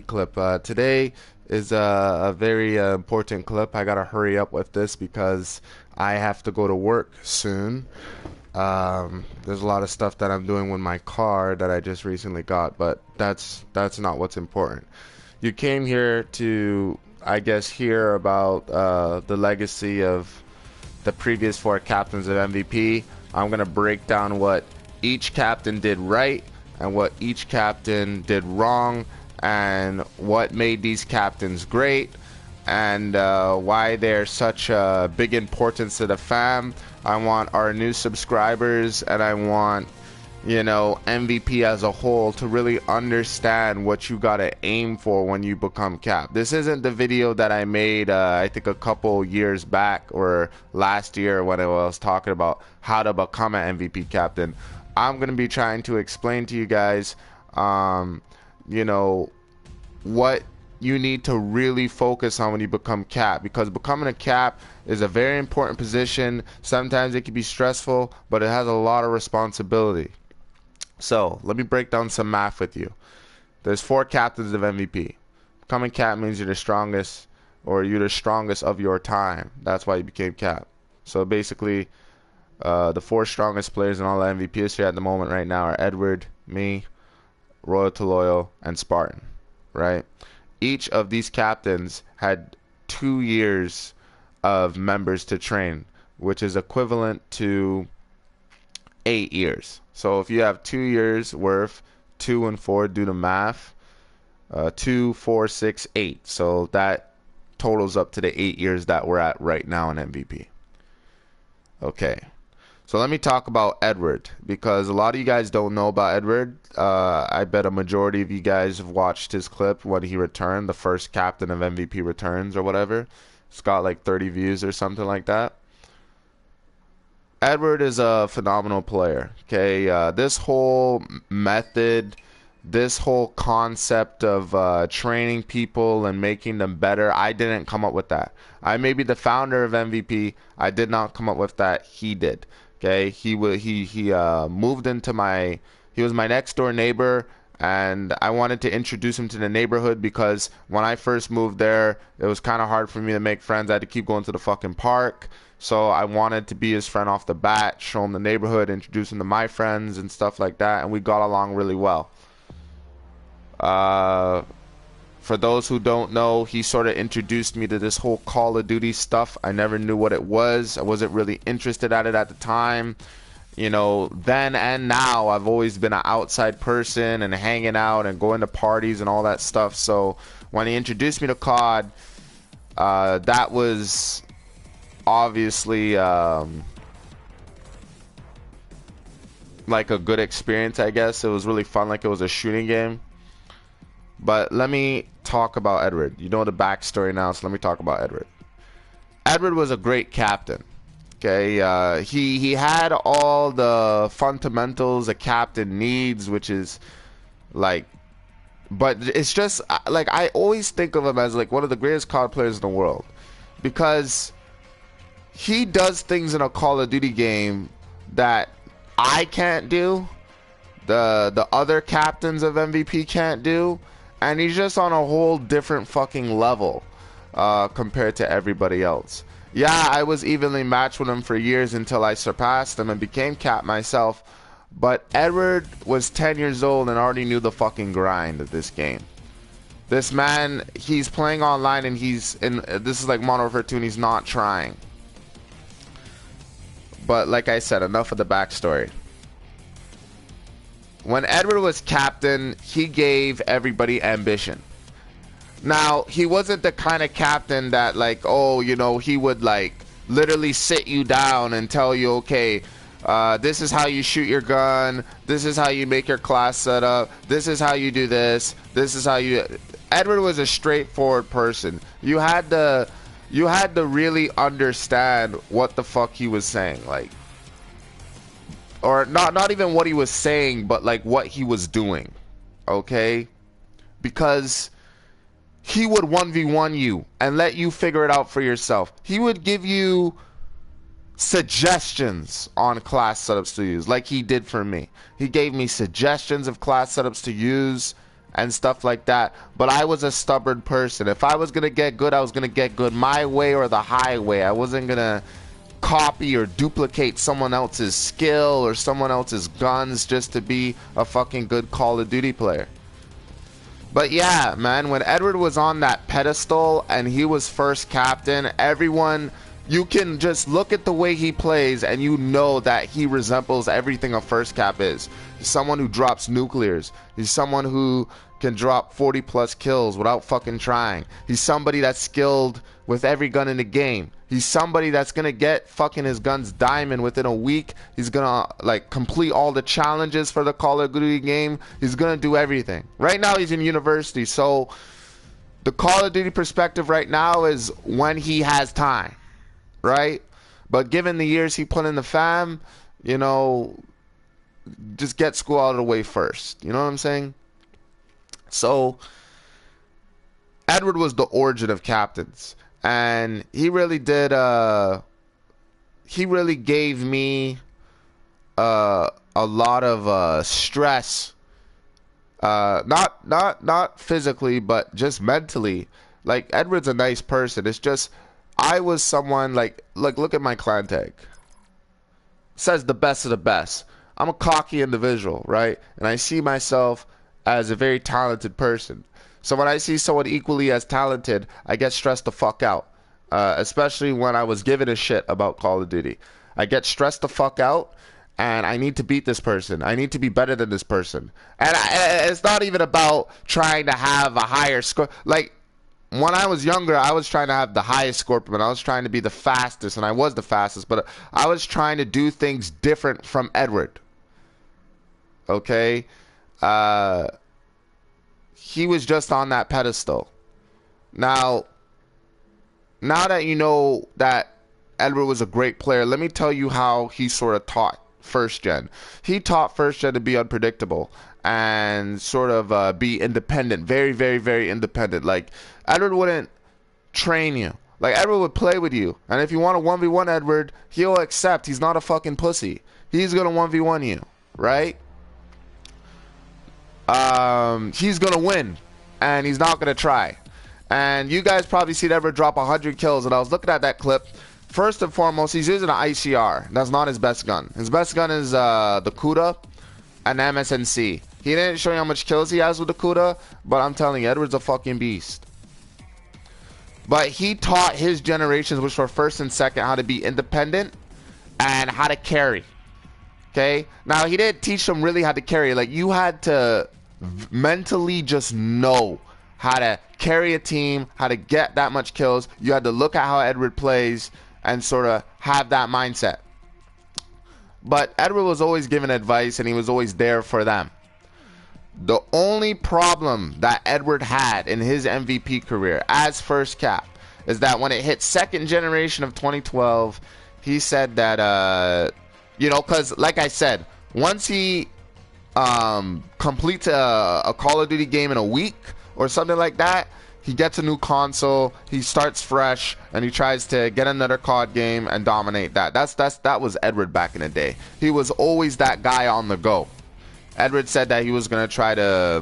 clip. Today is a very important clip. I gotta hurry up with this because I have to go to work soon. There's a lot of stuff that I'm doing with my car that I just recently got, but that's not what's important. You came here to, I guess, hear about the legacy of the previous four captains of MVP. I'm gonna break down what each captain did right and what each captain did wrong, and what made these captains great, and why they're such a big importance to the fam. I want our new subscribers, and I want, you know, MVP as a whole to really understand what you gotta aim for when you become cap. This isn't the video that I made I think a couple years back or last year when I was talking about how to become an MVP captain. I'm gonna be trying to explain to you guys you know, what you need to really focus on when you become cap, because becoming a cap is a very important position. Sometimes it can be stressful, but it has a lot of responsibility. So let me break down some math with you. There's four captains of MVP. Becoming cap means you're the strongest, or you're the strongest of your time. That's why you became cap. So basically, the four strongest players in all the MVP history at the moment right now are Edward, me, Royal2loyal, and Spartan, right? Each of these captains had 2 years of members to train, which is equivalent to 8 years. So if you have 2 years worth, 2 and 4, do the math. 2, 4, 6, 8. So that totals up to the 8 years that we're at right now in MVP. Okay. So let me talk about Edward, because a lot of you guys don't know about Edward. I bet a majority of you guys have watched his clip when he returned, the first captain of MVP returns or whatever. It's got like 30 views or something like that. Edward is a phenomenal player. Okay, this whole method, this whole concept of training people and making them better, I didn't come up with that. I may be the founder of MVP. I did not come up with that. He did. Okay, he moved into my. He was my next door neighbor, and I wanted to introduce him to the neighborhood because when I first moved there, it was kind of hard for me to make friends. I had to keep going to the fucking park. So I wanted to be his friend off the bat, show him the neighborhood, introduce him to my friends and stuff like that, and we got along really well. For those who don't know, he sort of introduced me to this whole Call of Duty stuff. I never knew what it was. I wasn't really interested at it at the time. You know, then and now, I've always been an outside person and hanging out and going to parties and all that stuff. So when he introduced me to COD, that was obviously like a good experience, I guess. It was really fun, like it was a shooting game. But let me talk about Edward. You know the backstory now, so let me talk about Edward. Edward was a great captain. Okay, he had all the fundamentals a captain needs, which is like, but it's just like I always think of him as like one of the greatest COD players in the world, because he does things in a Call of Duty game that I can't do, the other captains of MVP can't do, and he's just on a whole different fucking level compared to everybody else. Yeah, I was evenly matched with him for years until I surpassed him and became cap myself, but Edward was 10 years old and already knew the fucking grind of this game. This man, he's playing online and this is like Modern Warfare 2 and he's not trying. But like I said, enough of the backstory. When Edward was captain, he gave everybody ambition. Now, he wasn't the kind of captain that like, oh, you know, he would like literally sit you down and tell you, okay, this is how you shoot your gun, this is how you make your class setup, this is how you do this, this is how you... Edward was a straightforward person. You had to really understand what the fuck he was saying, like, or not even what he was saying, but like what he was doing, okay? Because he would 1v1 you and let you figure it out for yourself. He would give you suggestions on class setups to use, like he did for me. He gave me suggestions of class setups to use, and stuff like that. But I was a stubborn person. If I was gonna get good, I was gonna get good my way or the highway. I wasn't gonna copy or duplicate someone else's skill or someone else's guns just to be a fucking good Call of Duty player. But yeah, man, when Edward was on that pedestal and he was first captain, everyone, you can just look at the way he plays and you know that he resembles everything a first cap is. He's someone who drops nuclears. He's someone who can drop 40 plus kills without fucking trying. He's somebody that's skilled with every gun in the game. He's somebody that's gonna get fucking his guns diamond within a week. He's gonna like complete all the challenges for the Call of Duty game. He's gonna do everything. Right now he's in university, so the Call of Duty perspective right now is when he has time, right? But given the years he put in the fam, you know, just get school out of the way first. You know what I'm saying? So Edward was the origin of captains, and he really did he really gave me a lot of stress, not physically but just mentally. Like, Edward's a nice person. It's just I was someone like look at my clan tag. It says the best of the best. I'm a cocky individual, right? And I see myself as a very talented person. So when I see someone equally as talented, I get stressed the fuck out. Especially when I was giving a shit about Call of Duty. I get stressed the fuck out, and I need to beat this person. I need to be better than this person. And it's not even about trying to have a higher score. Like, when I was younger, I was trying to have the highest score, but I was trying to be the fastest, and I was the fastest, but I was trying to do things different from Edward. Okay? He was just on that pedestal. Now that you know that Edward was a great player, let me tell you how he sort of taught first gen. He taught first gen to be unpredictable and sort of be independent. Very, very, very independent. Like, Edward wouldn't train you. Like, Edward would play with you. And if you want to 1v1 Edward, he'll accept. He's not a fucking pussy. He's going to 1v1 you, right? He's going to win. And he's not going to try. And you guys probably seen Edward drop 100 kills. And I was looking at that clip. First and foremost, he's using an ICR. That's not his best gun. His best gun is the Kuda and MSNC. He didn't show you how much kills he has with the Kuda, but I'm telling you, Edward's a fucking beast. But he taught his generations, which were first and second, how to be independent and how to carry. Okay? Now, he didn't teach them really how to carry. Like, you had to mentally just know how to carry a team, how to get that much kills. You had to look at how Edward plays and sort of have that mindset. But Edward was always giving advice, and he was always there for them. The only problem that Edward had in his MVP career as first cap is that when it hit second generation of 2012, he said that, you know, because like I said, once he completes a Call of Duty game in a week or something like that, he gets a new console, he starts fresh, and he tries to get another COD game and dominate that. That was Edward back in the day. He was always that guy on the go. Edward said that he was going to try to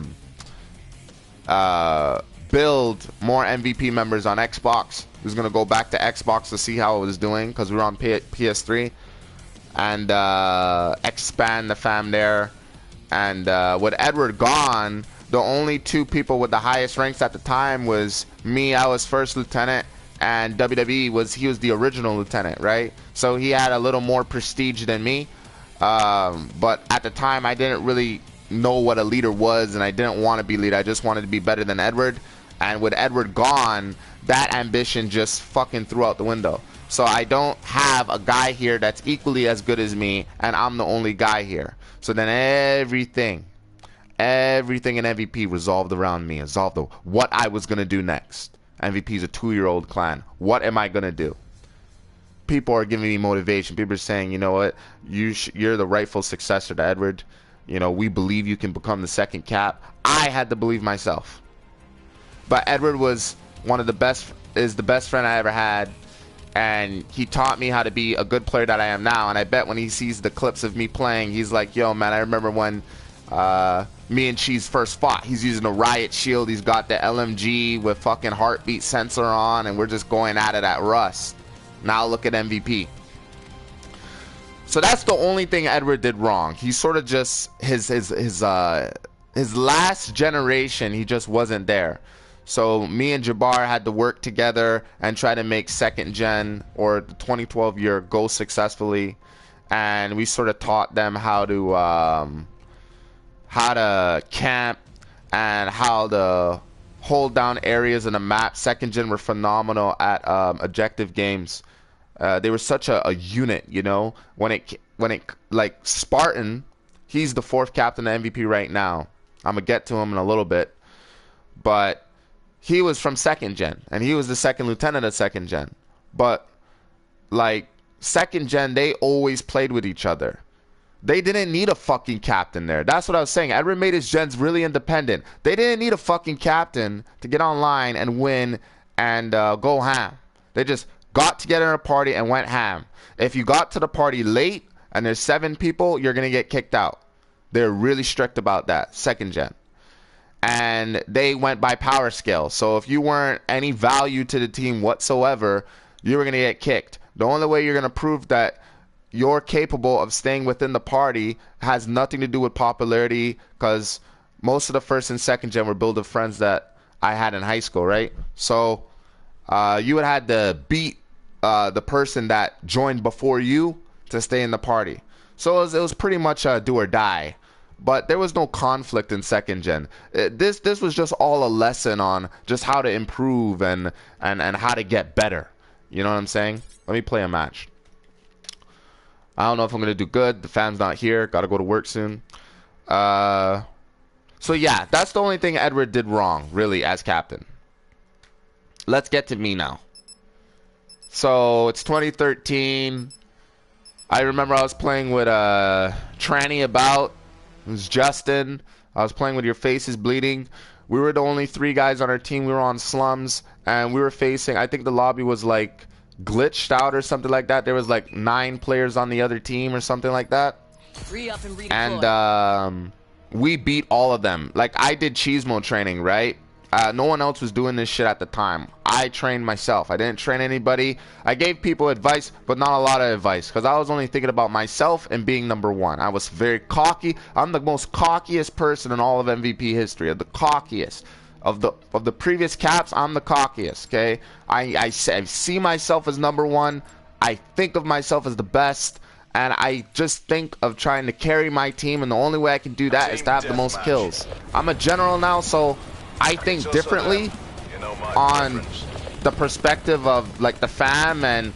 build more MVP members on Xbox. He was going to go back to Xbox to see how it was doing, because we were on PS3, and expand the fam there. And with Edward gone, the only two people with the highest ranks at the time was me. I was first lieutenant, and WWE was the original lieutenant, right? So he had a little more prestige than me. But at the time, I didn't really know what a leader was, and I didn't want to be leader. I just wanted to be better than Edward. And with Edward gone, that ambition just fucking threw out the window. So I don't have a guy here that's equally as good as me, and I'm the only guy here. So then everything in MVP resolved around me. Resolved what I was going to do next. MVP is a 2-year-old clan. What am I going to do? People are giving me motivation. People are saying, you know what, you're the rightful successor to Edward. You know, we believe you can become the second cap. I had to believe myself. But Edward was the best friend I ever had, and he taught me how to be a good player that I am now. And I bet when he sees the clips of me playing, he's like, yo, man, I remember when me and Cheese first fought. He's using a riot shield. He's got the LMG with fucking heartbeat sensor on, and we're just going at it at Rust. Now look at MVP. So that's the only thing Edward did wrong. He sort of just his last generation, he just wasn't there. So me and Jabbar had to work together and try to make second gen or the 2012 year go successfully, and we sort of taught them how to camp and how to hold down areas in the map. Second gen were phenomenal at objective games. They were such a unit, you know. When it like Spartan, he's the fourth captain of MVP right now. I'm gonna get to him in a little bit, but he was from second gen, and he was the second lieutenant of second gen. But like second gen, they always played with each other. They didn't need a fucking captain there. That's what I was saying. Edward made his gens really independent. They didn't need a fucking captain to get online and win and go ham. They just got together in a party and went ham. If you got to the party late and there's 7 people, you're going to get kicked out. They're really strict about that, second gen. And they went by power scale. So if you weren't any value to the team whatsoever, you were going to get kicked. The only way you're going to prove that you're capable of staying within the party has nothing to do with popularity, because most of the first and second gen were built of friends that I had in high school, right? So you would have to beat the person that joined before you to stay in the party. So it was pretty much do or die. But there was no conflict in second gen. This was just all a lesson on just how to improve and how to get better. You know what I'm saying? Let me play a match. I don't know if I'm gonna do good. The fam's not here. Gotta go to work soon. So yeah, that's the only thing Edward did wrong, really, as captain. Let's get to me now. So it's 2013. I remember I was playing with Tranny about. It was Justin. I was playing with Your Face is Bleeding. We were the only 3 guys on our team. We were on slums, and we were facing, I think the lobby was like glitched out or something like that. There was like 9 players on the other team or something like that. Re-up and redeploy. And we beat all of them. Like, I did cheesemo training, right? No one else was doing this shit at the time. I trained myself. I didn't train anybody. I gave people advice, but not a lot of advice, because I was only thinking about myself and being #1. I was very cocky. I'm the most cockiest person in all of MVP history. The cockiest. Of the previous caps, I'm the cockiest, okay? I see myself as #1. I think of myself as the best, and I just think of trying to carry my team, and the only way I can do that is to have the most kills. I'm a general now, so I think differently on the perspective of like the fam and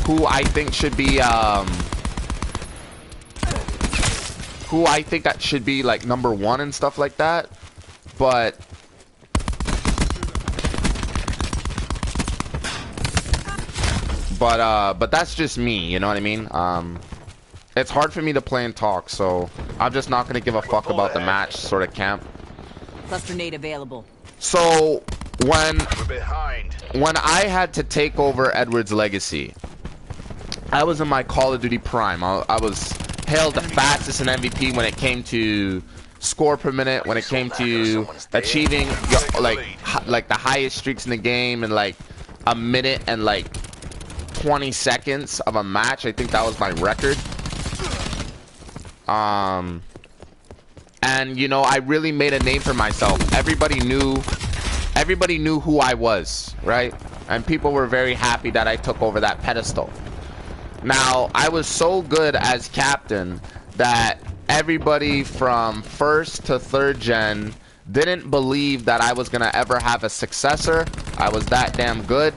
who I think should be like #1 and stuff like that. But that's just me, you know what I mean? It's hard for me to play and talk, so I'm just not gonna give a fuck about the match sort of camp. Cluster nade available. So when I had to take over Edward's legacy, I was in my Call of Duty prime. I was hailed the fastest in MVP when it came to score per minute, when it came to achieving like the highest streaks in the game in like a minute and like 20 seconds of a match. I think that was my record. And you know, I really made a name for myself. Everybody knew who I was, right? And people were very happy that I took over that pedestal. Now, I was so good as captain that everybody from 1st to 3rd gen didn't believe that I was gonna ever have a successor. I was that damn good.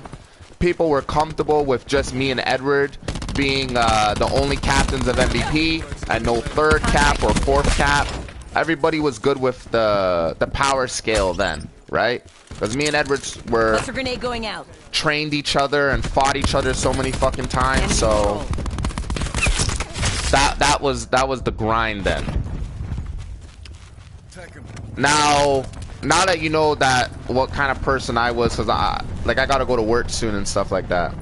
People were comfortable with just me and Edward being the only captains of MVP, and no 3rd cap or 4th cap. Everybody was good with the power scale then, right? Because me and Edward were grenade going out. Trained each other and fought each other so many fucking times. So that was the grind then. Now that you know that what kind of person I was, because I gotta go to work soon and stuff like that.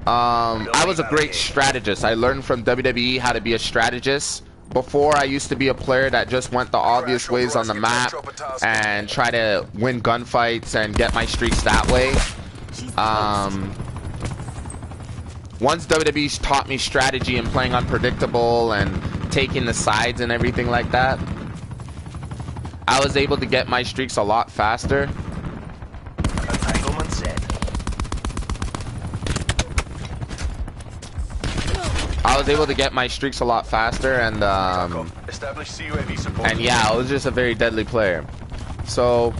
I was a great strategist. I learned from WWE how to be a strategist, before I used to be a player that just went the obvious ways on the map and try to win gunfights and get my streaks that way. Once WWE taught me strategy and playing unpredictable and taking the sides and everything like that, I was able to get my streaks a lot faster. Entanglement set. I was able to get my streaks a lot faster, and Establish CUAV support. and yeah, I was just a very deadly player. So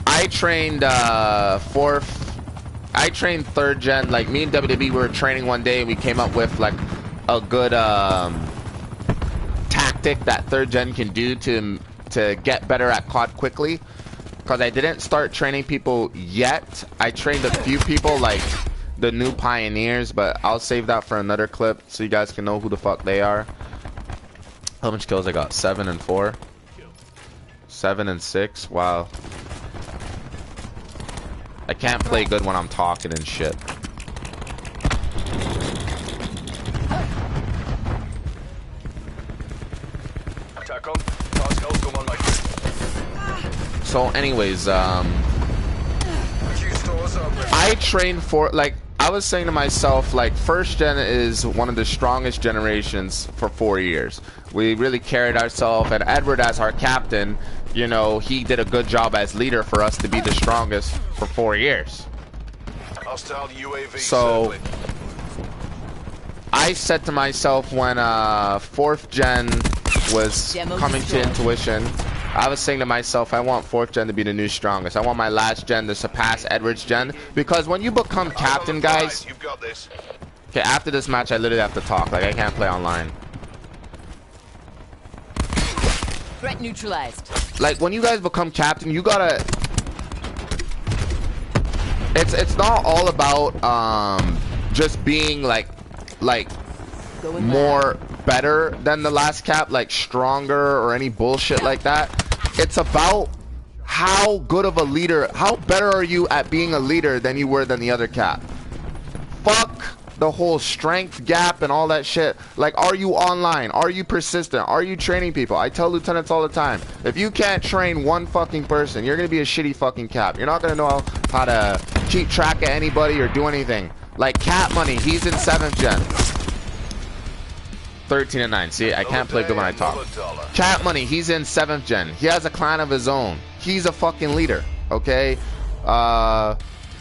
I trained third gen. Like, me and WWE were training one day, and we came up with like a good tactic that third gen can do to get better at COD quickly. Because I didn't start training people yet. I trained a few people, like the new pioneers, but I'll save that for another clip so you guys can know who the fuck they are. How much kills I got? 7 and 4. 7 and 6. Wow. I can't play good when I'm talking and shit. Attack on. Task also on my So anyways, Q stores open. I trained for, like, I was saying to myself, like, first gen is one of the strongest generations for 4 years. We really carried ourselves, and Edward as our captain, you know, he did a good job as leader for us to be the strongest for 4 years. Hostile UAV So circling. I said to myself when fourth gen was Demo coming to destroyed. intuition, I was saying to myself, I want fourth gen to be the new strongest. I want my last gen to surpass Edward's gen, because when you become captain, guys. You've got this. Okay, after this match, I literally have to talk. Like, I can't play online. Threat neutralized. Like, when you guys become captain, you gotta. It's not all about just being like Going more better than the last cap, like stronger or any bullshit like that. It's about how good of a leader, how better are you at being a leader than you were than the other cap. Fuck the whole strength gap and all that shit. Like, are you online? Are you persistent? Are you training people? I tell lieutenants all the time, if you can't train one fucking person, you're gonna be a shitty fucking cap. You're not gonna know how to keep track of anybody or do anything. Like Cat Money, he's in 7th gen. 13 and 9. See, I can't play good when I talk. Cat Money, he's in 7th gen. He has a clan of his own. He's a fucking leader, okay?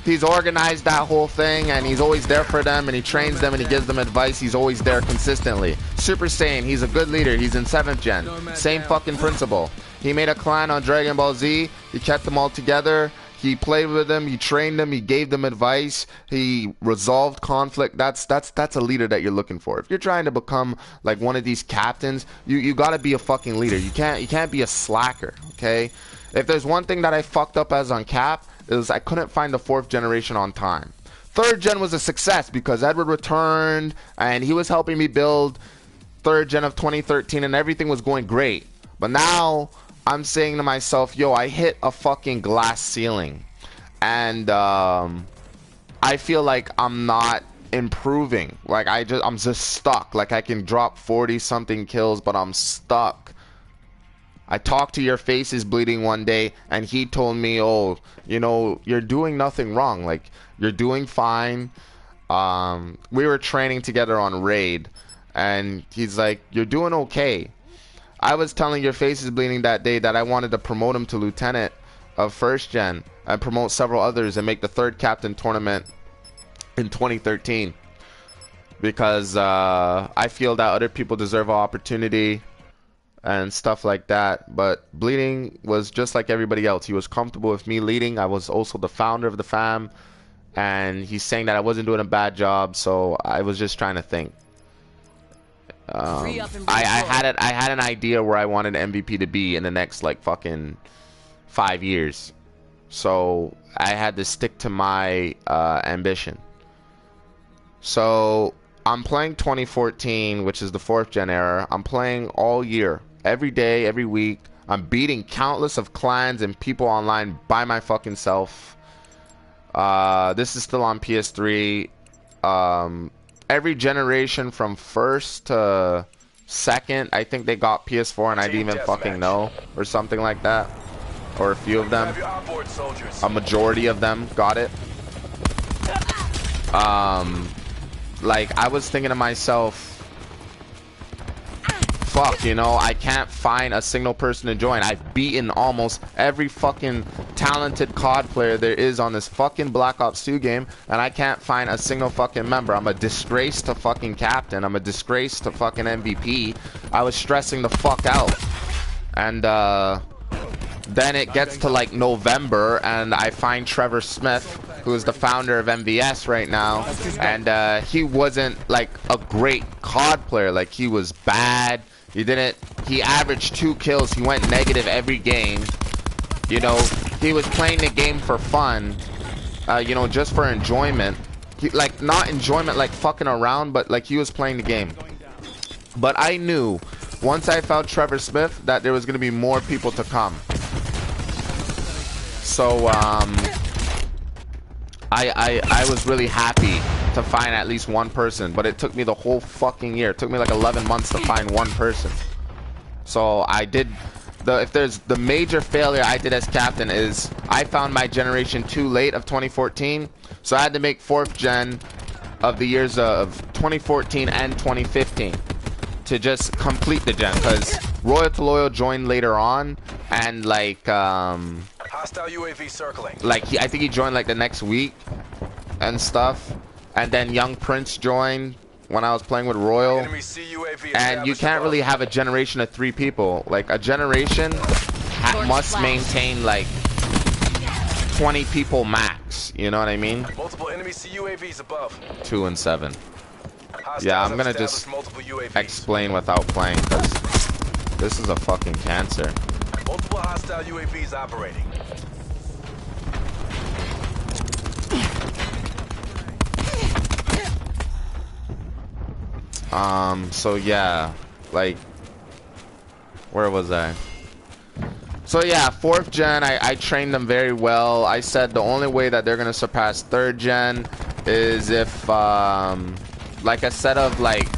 He's organized that whole thing, and he's always there for them, and he trains them, and he gives them advice. He's always there consistently. Super Saiyan, he's a good leader. He's in 7th gen. Same fucking principle. He made a clan on Dragon Ball Z. He kept them all together. He played with them. He trained them. He gave them advice. He resolved conflict. That's a leader that you're looking for. If you're trying to become like one of these captains, you gotta be a fucking leader. You can't be a slacker. Okay. If there's one thing that I fucked up as on cap, is I couldn't find the 4th generation on time. 3rd gen was a success because Edward returned and he was helping me build 3rd gen of 2013 and everything was going great. But now I'm saying to myself, yo, I hit a fucking glass ceiling, and I feel like I'm not improving. Like I'm just stuck. Like I can drop 40 something kills, but I'm stuck. I talked to Your Faces Bleeding one day, and he told me, oh, you know, you're doing nothing wrong. Like, you're doing fine. We were training together on Raid, and he's like, you're doing okay. I was telling Your Faces Bleeding that day that I wanted to promote him to lieutenant of 1st gen and promote several others and make the 3rd captain tournament in 2013. Because I feel that other people deserve an opportunity and stuff like that. But Bleeding was just like everybody else. He was comfortable with me leading. I was also the founder of the fam, and he's saying that I wasn't doing a bad job, so I was just trying to think. I had an idea where I wanted MVP to be in the next like fucking 5 years, so I had to stick to my ambition. So I'm playing 2014, which is the 4th gen era. I'm playing all year, every day, every week. I'm beating countless of clans and people online by my fucking self. This is still on PS3. Every generation from 1st to second. I think they got PS4 and I didn't even fucking know, or something like that. Or a few of them. Have your outboard soldiers. A majority of them got it. Like, I was thinking to myself, fuck, you know, I can't find a single person to join. I've beaten almost every fucking talented COD player there is on this fucking Black Ops 2 game, and I can't find a single fucking member. I'm a disgrace to fucking captain. I'm a disgrace to fucking MVP. I was stressing the fuck out. And, then it gets to like November and I find Trevor Smith, who is the founder of MVS right now, and he wasn't like a great COD player. Like, he was bad. He averaged 2 kills. He went negative every game. You know, he was playing the game for fun, you know, just for enjoyment. Like, not enjoyment like fucking around, but like he was playing the game. But I knew once I found Trevor Smith that there was going to be more people to come. So, I was really happy to find at least one person, but it took me the whole fucking year. It took me like 11 months to find one person. So I did, if there's the major failure I did as captain is I found my generation too late of 2014. So I had to make 4th gen of the years of 2014 and 2015 to just complete the gen, because Royal2loyal joined later on, and like, Hostile UAV circling. like I think he joined like the next week and stuff, and then Young Prince joined when I was playing with Royal. Enemy CUAV And you can't really have a generation of 3 people. Like, a generation must maintain like 20 people max, you know what I mean? Multiple enemy CUAVs above. 2 and 7. Hostiles Yeah, I'm have gonna established just multiple UAVs. explain without playing, because this is a fucking cancer. Multiple hostile UAVs operating. So yeah, like, where was I? So yeah, 4th gen, I trained them very well. I said the only way that they're gonna surpass 3rd gen is if, like, instead of like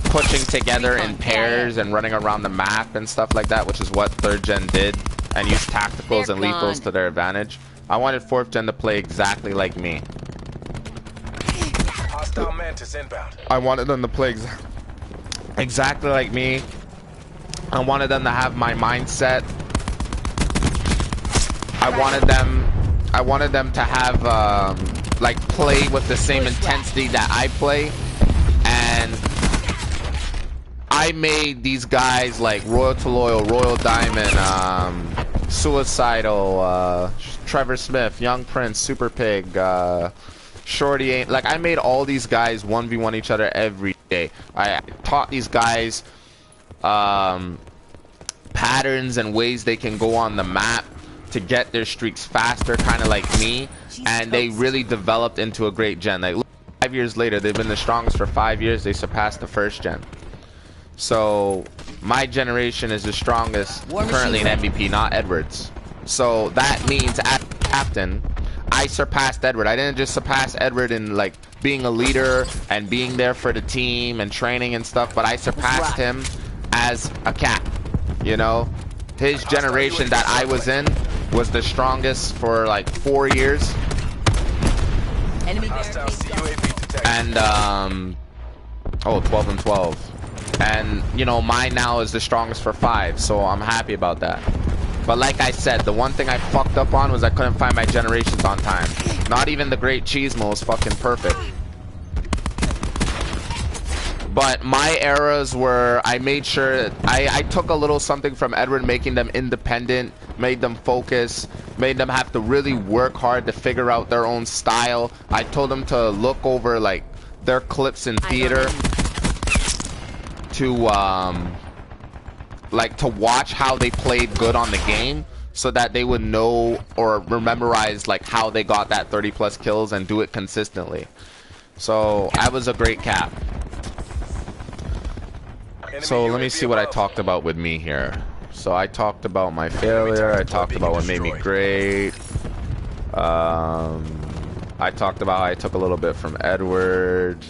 pushing together in pairs and running around the map and stuff like that, which is what 3rd gen did, and use tacticals and lethals to their advantage, I wanted 4th gen to play exactly like me. Hostile Mantis inbound. I wanted them to play exactly like me. I wanted them to have my mindset. I wanted them to have like play with the same intensity that I play. And I made these guys like Royal2loyal, Royal Diamond, Suicidal, Trevor Smith, Young Prince, Super Pig, Shorty ain't, like, I made all these guys 1v1 each other every day. I taught these guys patterns and ways they can go on the map to get their streaks faster, kind of like me, and they really developed into a great gen. Like, 5 years later, they've been the strongest for 5 years. They surpassed the 1st gen. So my generation is the strongest currently in MVP, not Edward's. So that means as captain, I surpassed Edward. I didn't just surpass Edward in like being a leader and being there for the team and training and stuff, but I surpassed him as a cap. You know, his generation that I was in was the strongest for like 4 years. Enemy Hostile barricade. CUAV detected. And 12 and 12. And you know, mine now is the strongest for 5, so I'm happy about that. But like I said, the one thing I fucked up on was I couldn't find my generations on time. Not even the great cheesemo was fucking perfect. But my eras were, I made sure, I took a little something from Edward, making them independent, made them focus, made them have to really work hard to figure out their own style. I told them to look over like their clips in theater to like to watch how they played good on the game, so that they would know or memorize like how they got that 30+ kills and do it consistently. So I was a great cap. So let me see what I talked about with me here. So I talked about my failure. I talked about what made me great. I talked about how I took a little bit from Edward.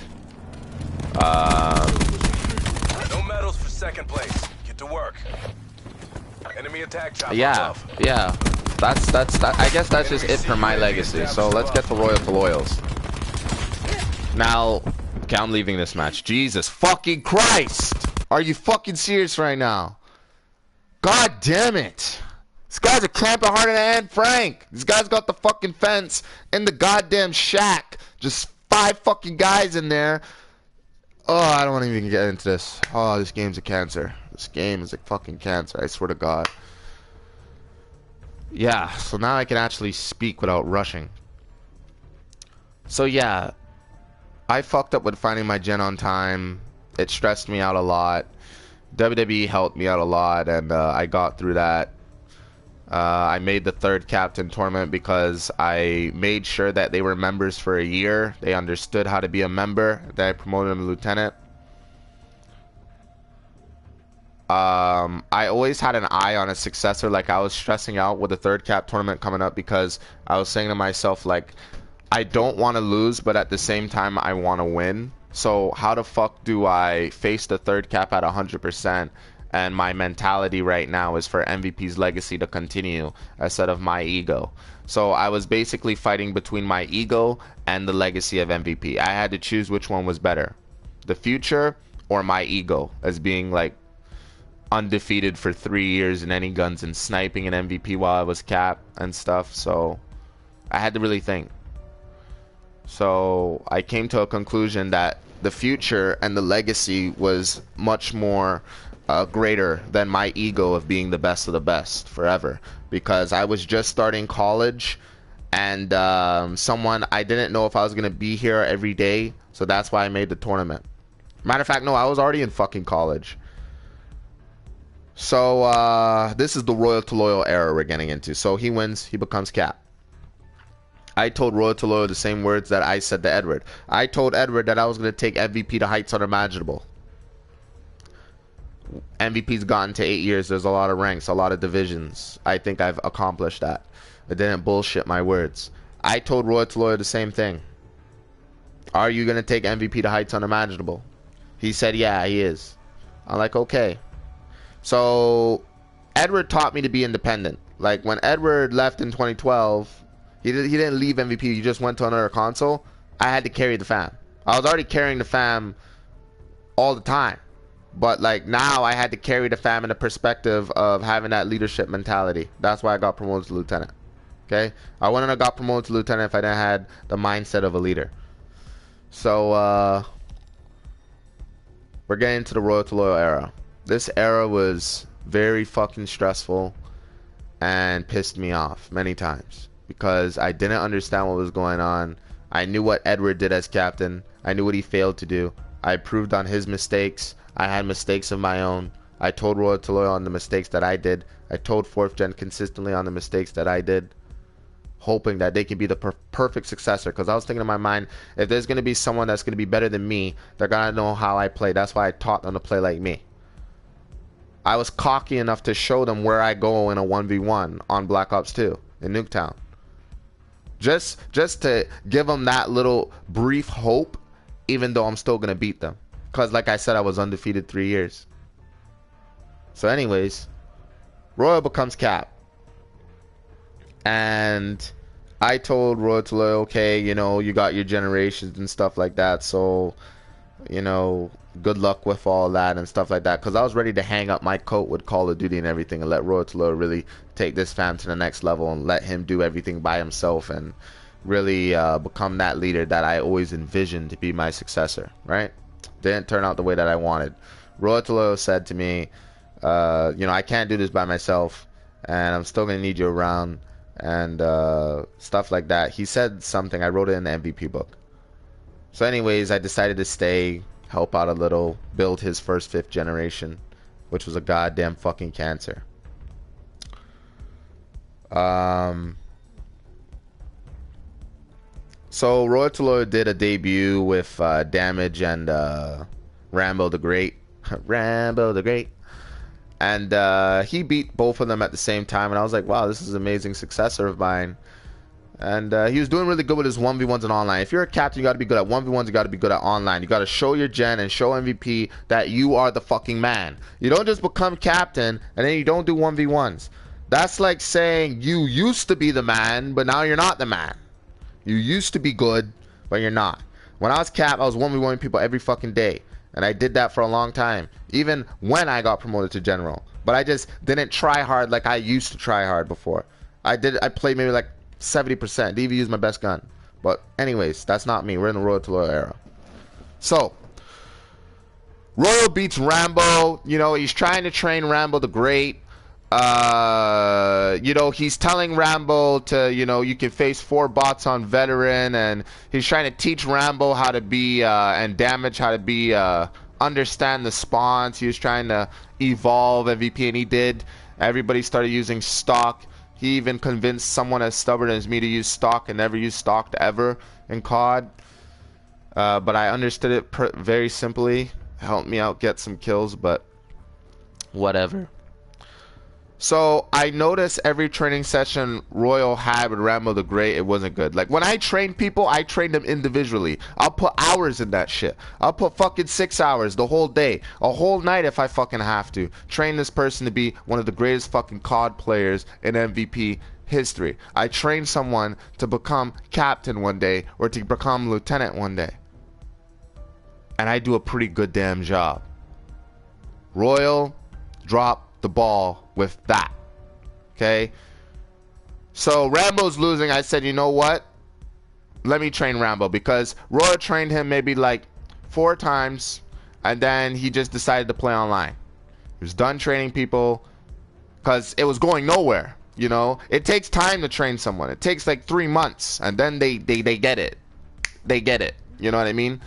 No medals for second place. Get to work. Enemy attack chopper Yeah, above. yeah. I guess that's just it for my legacy. So let's get to Royal2loyals. Now, okay, I'm leaving this match. Jesus fucking Christ! Are you fucking serious right now? God damn it! This guy's a camping harder than Anne Frank. This guy's got the fucking fence in the goddamn shack. Just 5 fucking guys in there. Oh, I don't want to even get into this. Oh, this game's a cancer. This game is a fucking cancer, I swear to God. Yeah, so now I can actually speak without rushing. So yeah, I fucked up with finding my gen on time. It stressed me out a lot. WWE helped me out a lot, and I got through that. I made the third captain tournament because I made sure that they were members for a year. They understood how to be a member. Then I promoted them to lieutenant. I always had an eye on a successor. Like, I was stressing out with the third cap tournament coming up because I was saying to myself, like, I don't want to lose, but at the same time, I want to win. So how the fuck do I face the third cap at 100%? And my mentality right now is for MVP's legacy to continue instead of my ego. So I was basically fighting between my ego and the legacy of MVP. I had to choose which one was better. The future or my ego as being like undefeated for 3 years in any guns and sniping an MVP while I was cap and stuff. So I had to really think. So I came to a conclusion that the future and the legacy was much more greater than my ego of being the best of the best forever, because I was just starting college, and I didn't know if I was going to be here every day, so that's why I made the tournament. Matter of fact, no, I was already in fucking college. So this is the Royal2loyal era we're getting into. So he wins, he becomes cap. I told Royal2loyal the same words that I said to Edward. I told Edward that I was going to take MVP to heights unimaginable. MVP's gotten to 8 years. There's a lot of ranks, a lot of divisions. I think I've accomplished that. I didn't bullshit my words. I told Royal2loyal the same thing. Are you going to take MVP to heights unimaginable? He said, yeah, he is. I'm like, okay. So Edward taught me to be independent. Like, when Edward left in 2012, he didn't leave MVP. He just went to another console. I had to carry the fam. I was already carrying the fam all the time. But like, now I had to carry the fam in the perspective of having that leadership mentality. That's why I got promoted to lieutenant. Okay? I wouldn't have got promoted to lieutenant if I didn't have the mindset of a leader. So we're getting into the Royal2loyal era. This era was very fucking stressful and pissed me off many times because I didn't understand what was going on. I knew what Edward did as captain. I knew what he failed to do. I improved on his mistakes. I had mistakes of my own. I told Royal2loyal on the mistakes that I did. I told 4th Gen consistently on the mistakes that I did, hoping that they can be the perfect successor. Because I was thinking in my mind, if there's going to be someone that's going to be better than me, they're going to know how I play. That's why I taught them to play like me. I was cocky enough to show them where I go in a 1v1 on Black Ops 2 in Nuketown. Just to give them that little brief hope, even though I'm still going to beat them. Because like I said, I was undefeated 3 years. So anyways, Royal becomes cap. And I told Royal2loyal, okay, you know, you got your generations and stuff like that. So, you know, good luck with all that and stuff like that. Because I was ready to hang up my coat with Call of Duty and everything and let Royal2loyal really take this fam to the next level and let him do everything by himself and really become that leader that I always envisioned to be my successor, right? Didn't turn out the way that I wanted. Royal2loyal said to me, you know, I can't do this by myself, and I'm still going to need you around, and stuff like that. He said something. I wrote it in the MVP book. So anyways, I decided to stay, help out a little, build his first 5th generation, which was a goddamn fucking cancer. So Royal2loyal did a debut with Damage and Rambo the Great. Rambo the Great. And he beat both of them at the same time. And I was like, wow, this is an amazing successor of mine. And he was doing really good with his 1v1s and online. If you're a captain, you got to be good at 1v1s. You got to be good at online. You got to show your gen and show MVP that you are the fucking man. You don't just become captain and then you don't do 1v1s. That's like saying you used to be the man, but now you're not the man. You used to be good, but you're not. When I was cap, I was 1v1 people every fucking day. And I did that for a long time. Even when I got promoted to general. But I just didn't try hard like I used to try hard before. I played maybe like 70%. DV is my best gun. But anyways, that's not me. We're in the Royal2loyal era. So, Royal beats Rambo. You know, he's trying to train Rambo the Great. You know, he's telling Rambo to, you know, you can face 4 bots on veteran, and he's trying to teach Rambo how to be, and damage how to be, understand the spawns. He was trying to evolve MVP, and he did. Everybody started using stock. He even convinced someone as stubborn as me to use stock and never use stock ever in COD. But I understood it very simply. Helped me out get some kills, but whatever. So I noticed every training session Royal had with Rambo the Great, it wasn't good. Like when I train people, I train them individually. I'll put hours in that shit. I'll put fucking 6 hours the whole day, a whole night if I fucking have to. Train this person to be one of the greatest fucking COD players in MVP history. I train someone to become captain one day or to become lieutenant one day. And I do a pretty good damn job. Royal dropped the ball with that. Okay, so Rambo's losing. I said, you know what, let me train Rambo, because Royal trained him maybe like 4 times and then he just decided to play online. He was done training people because it was going nowhere. You know, it takes time to train someone. It takes like 3 months and then they get it. They get it, you know what I mean?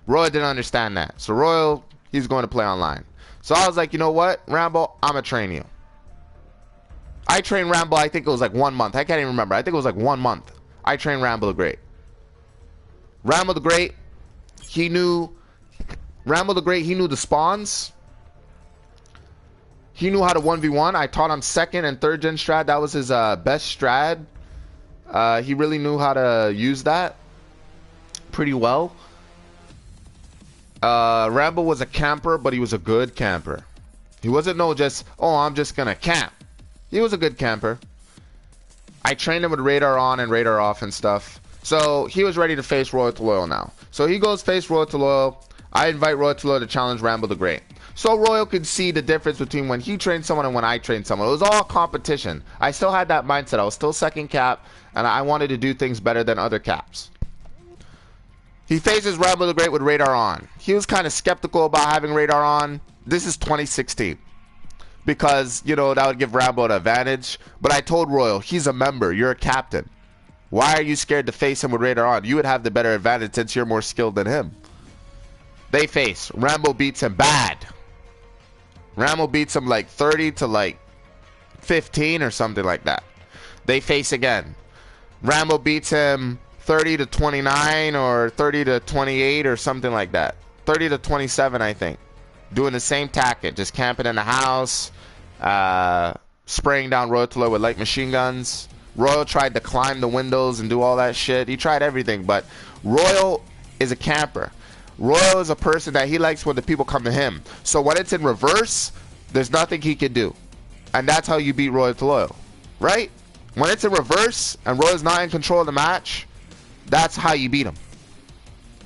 Royal didn't understand that, so Royal, he's going to play online. So I was like, you know what, Rambo, I'm going to train you. I trained Rambo, I think it was like 1 month. I can't even remember. I think it was like 1 month. I trained Rambo the Great. Rambo the Great, he knew... Rambo the Great, he knew the spawns. He knew how to 1v1. I taught him 2nd and 3rd gen strat. That was his best strat. He really knew how to use that pretty well. Rambo was a camper, but he was a good camper. He wasn't no just, oh, I'm just gonna camp. He was a good camper. I trained him with radar on and radar off and stuff. So he was ready to face Royal2loyal now. So he goes face Royal2loyal. I invite Royal2loyal to challenge Rambo the Great. So Royal could see the difference between when he trained someone and when I trained someone. It was all competition. I still had that mindset. I was still 2nd cap, and I wanted to do things better than other caps. He faces Rambo the Great with radar on. He was kind of skeptical about having radar on. This is 2016. Because, you know, that would give Rambo an advantage. But I told Royal, he's a member. You're a captain. Why are you scared to face him with radar on? You would have the better advantage since you're more skilled than him. They face. Rambo beats him bad. Rambo beats him like 30 to like 15 or something like that. They face again. Rambo beats him 30 to 29 or 30 to 28 or something like that. 30 to 27, I think. Doing the same tactic, just camping in the house, spraying down Royal2loyal with light machine guns. Royal tried to climb the windows and do all that shit. He tried everything, but Royal is a camper. Royal is a person that he likes when the people come to him. So when it's in reverse, there's nothing he can do. And that's how you beat Royal2loyal, right? When it's in reverse and Royal's not in control of the match, that's how you beat him.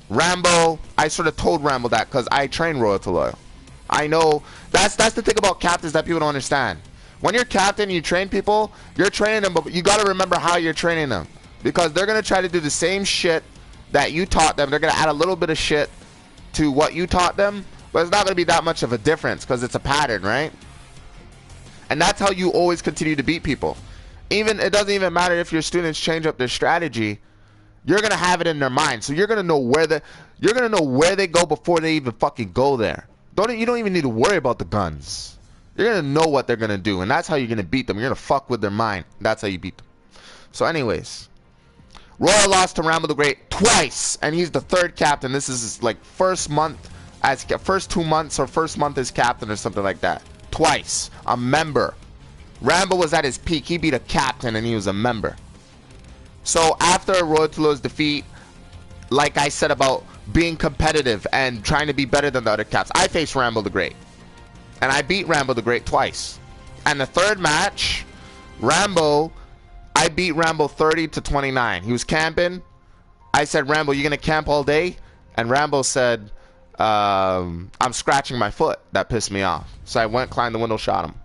Rambo, I sort of told Rambo that because I trained Royal2loyal. I know that's the thing about captains that people don't understand. When you're captain and you train people, you're training them, but you got to remember how you're training them, because they're going to try to do the same shit that you taught them. They're going to add a little bit of shit to what you taught them, but it's not going to be that much of a difference because it's a pattern, right? And that's how you always continue to beat people. Even it doesn't even matter if your students change up their strategy. You're going to have it in their mind. So you're going to know where they go before they even fucking go there. You don't even need to worry about the guns. You're going to know what they're going to do, and that's how you're going to beat them. You're going to fuck with their mind. That's how you beat them. So anyways, Royal lost to Rambo the Great twice, and he's the 3rd captain. This is his, like, first 2 months or first month as captain or something like that. Twice. A member. Rambo was at his peak. He beat a captain, and he was a member. So after Royal2loyal's defeat, like I said about being competitive and trying to be better than the other caps, I faced Rambo the Great. And I beat Rambo the Great twice. And the third match, I beat Rambo 30-29. He was camping. I said, Rambo, you gonna camp all day? And Rambo said, I'm scratching my foot. That pissed me off. So I went, climbed the window, shot him.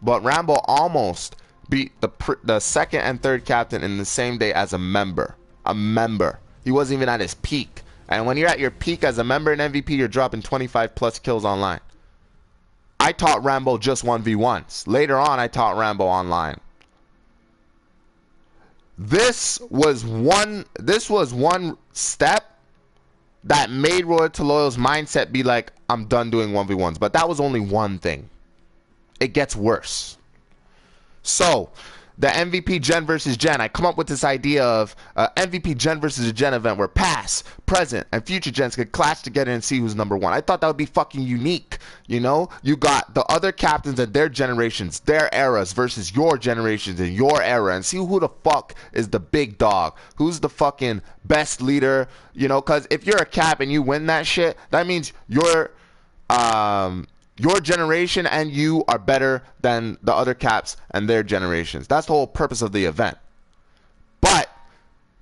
But Rambo almost beat the second and third captain in the same day as a member. A member. He wasn't even at his peak. And when you're at your peak as a member in MVP, you're dropping 25 plus kills online. I taught Rambo just 1v1s. Later on, I taught Rambo online. This was one step that made Royal2loyal's mindset be like, I'm done doing 1v1s. But that was only one thing. It gets worse. So, the MVP Gen versus Gen, I come up with this idea of MVP Gen versus a Gen event where past, present, and future Gens could clash together and see who's number one. I thought that would be fucking unique. You know, you got the other captains and their generations, their eras versus your generations and your era, and see who the fuck is the big dog. Who's the fucking best leader? You know, because if you're a cap and you win that shit, that means your generation and you are better than the other caps and their generations. That's the whole purpose of the event. But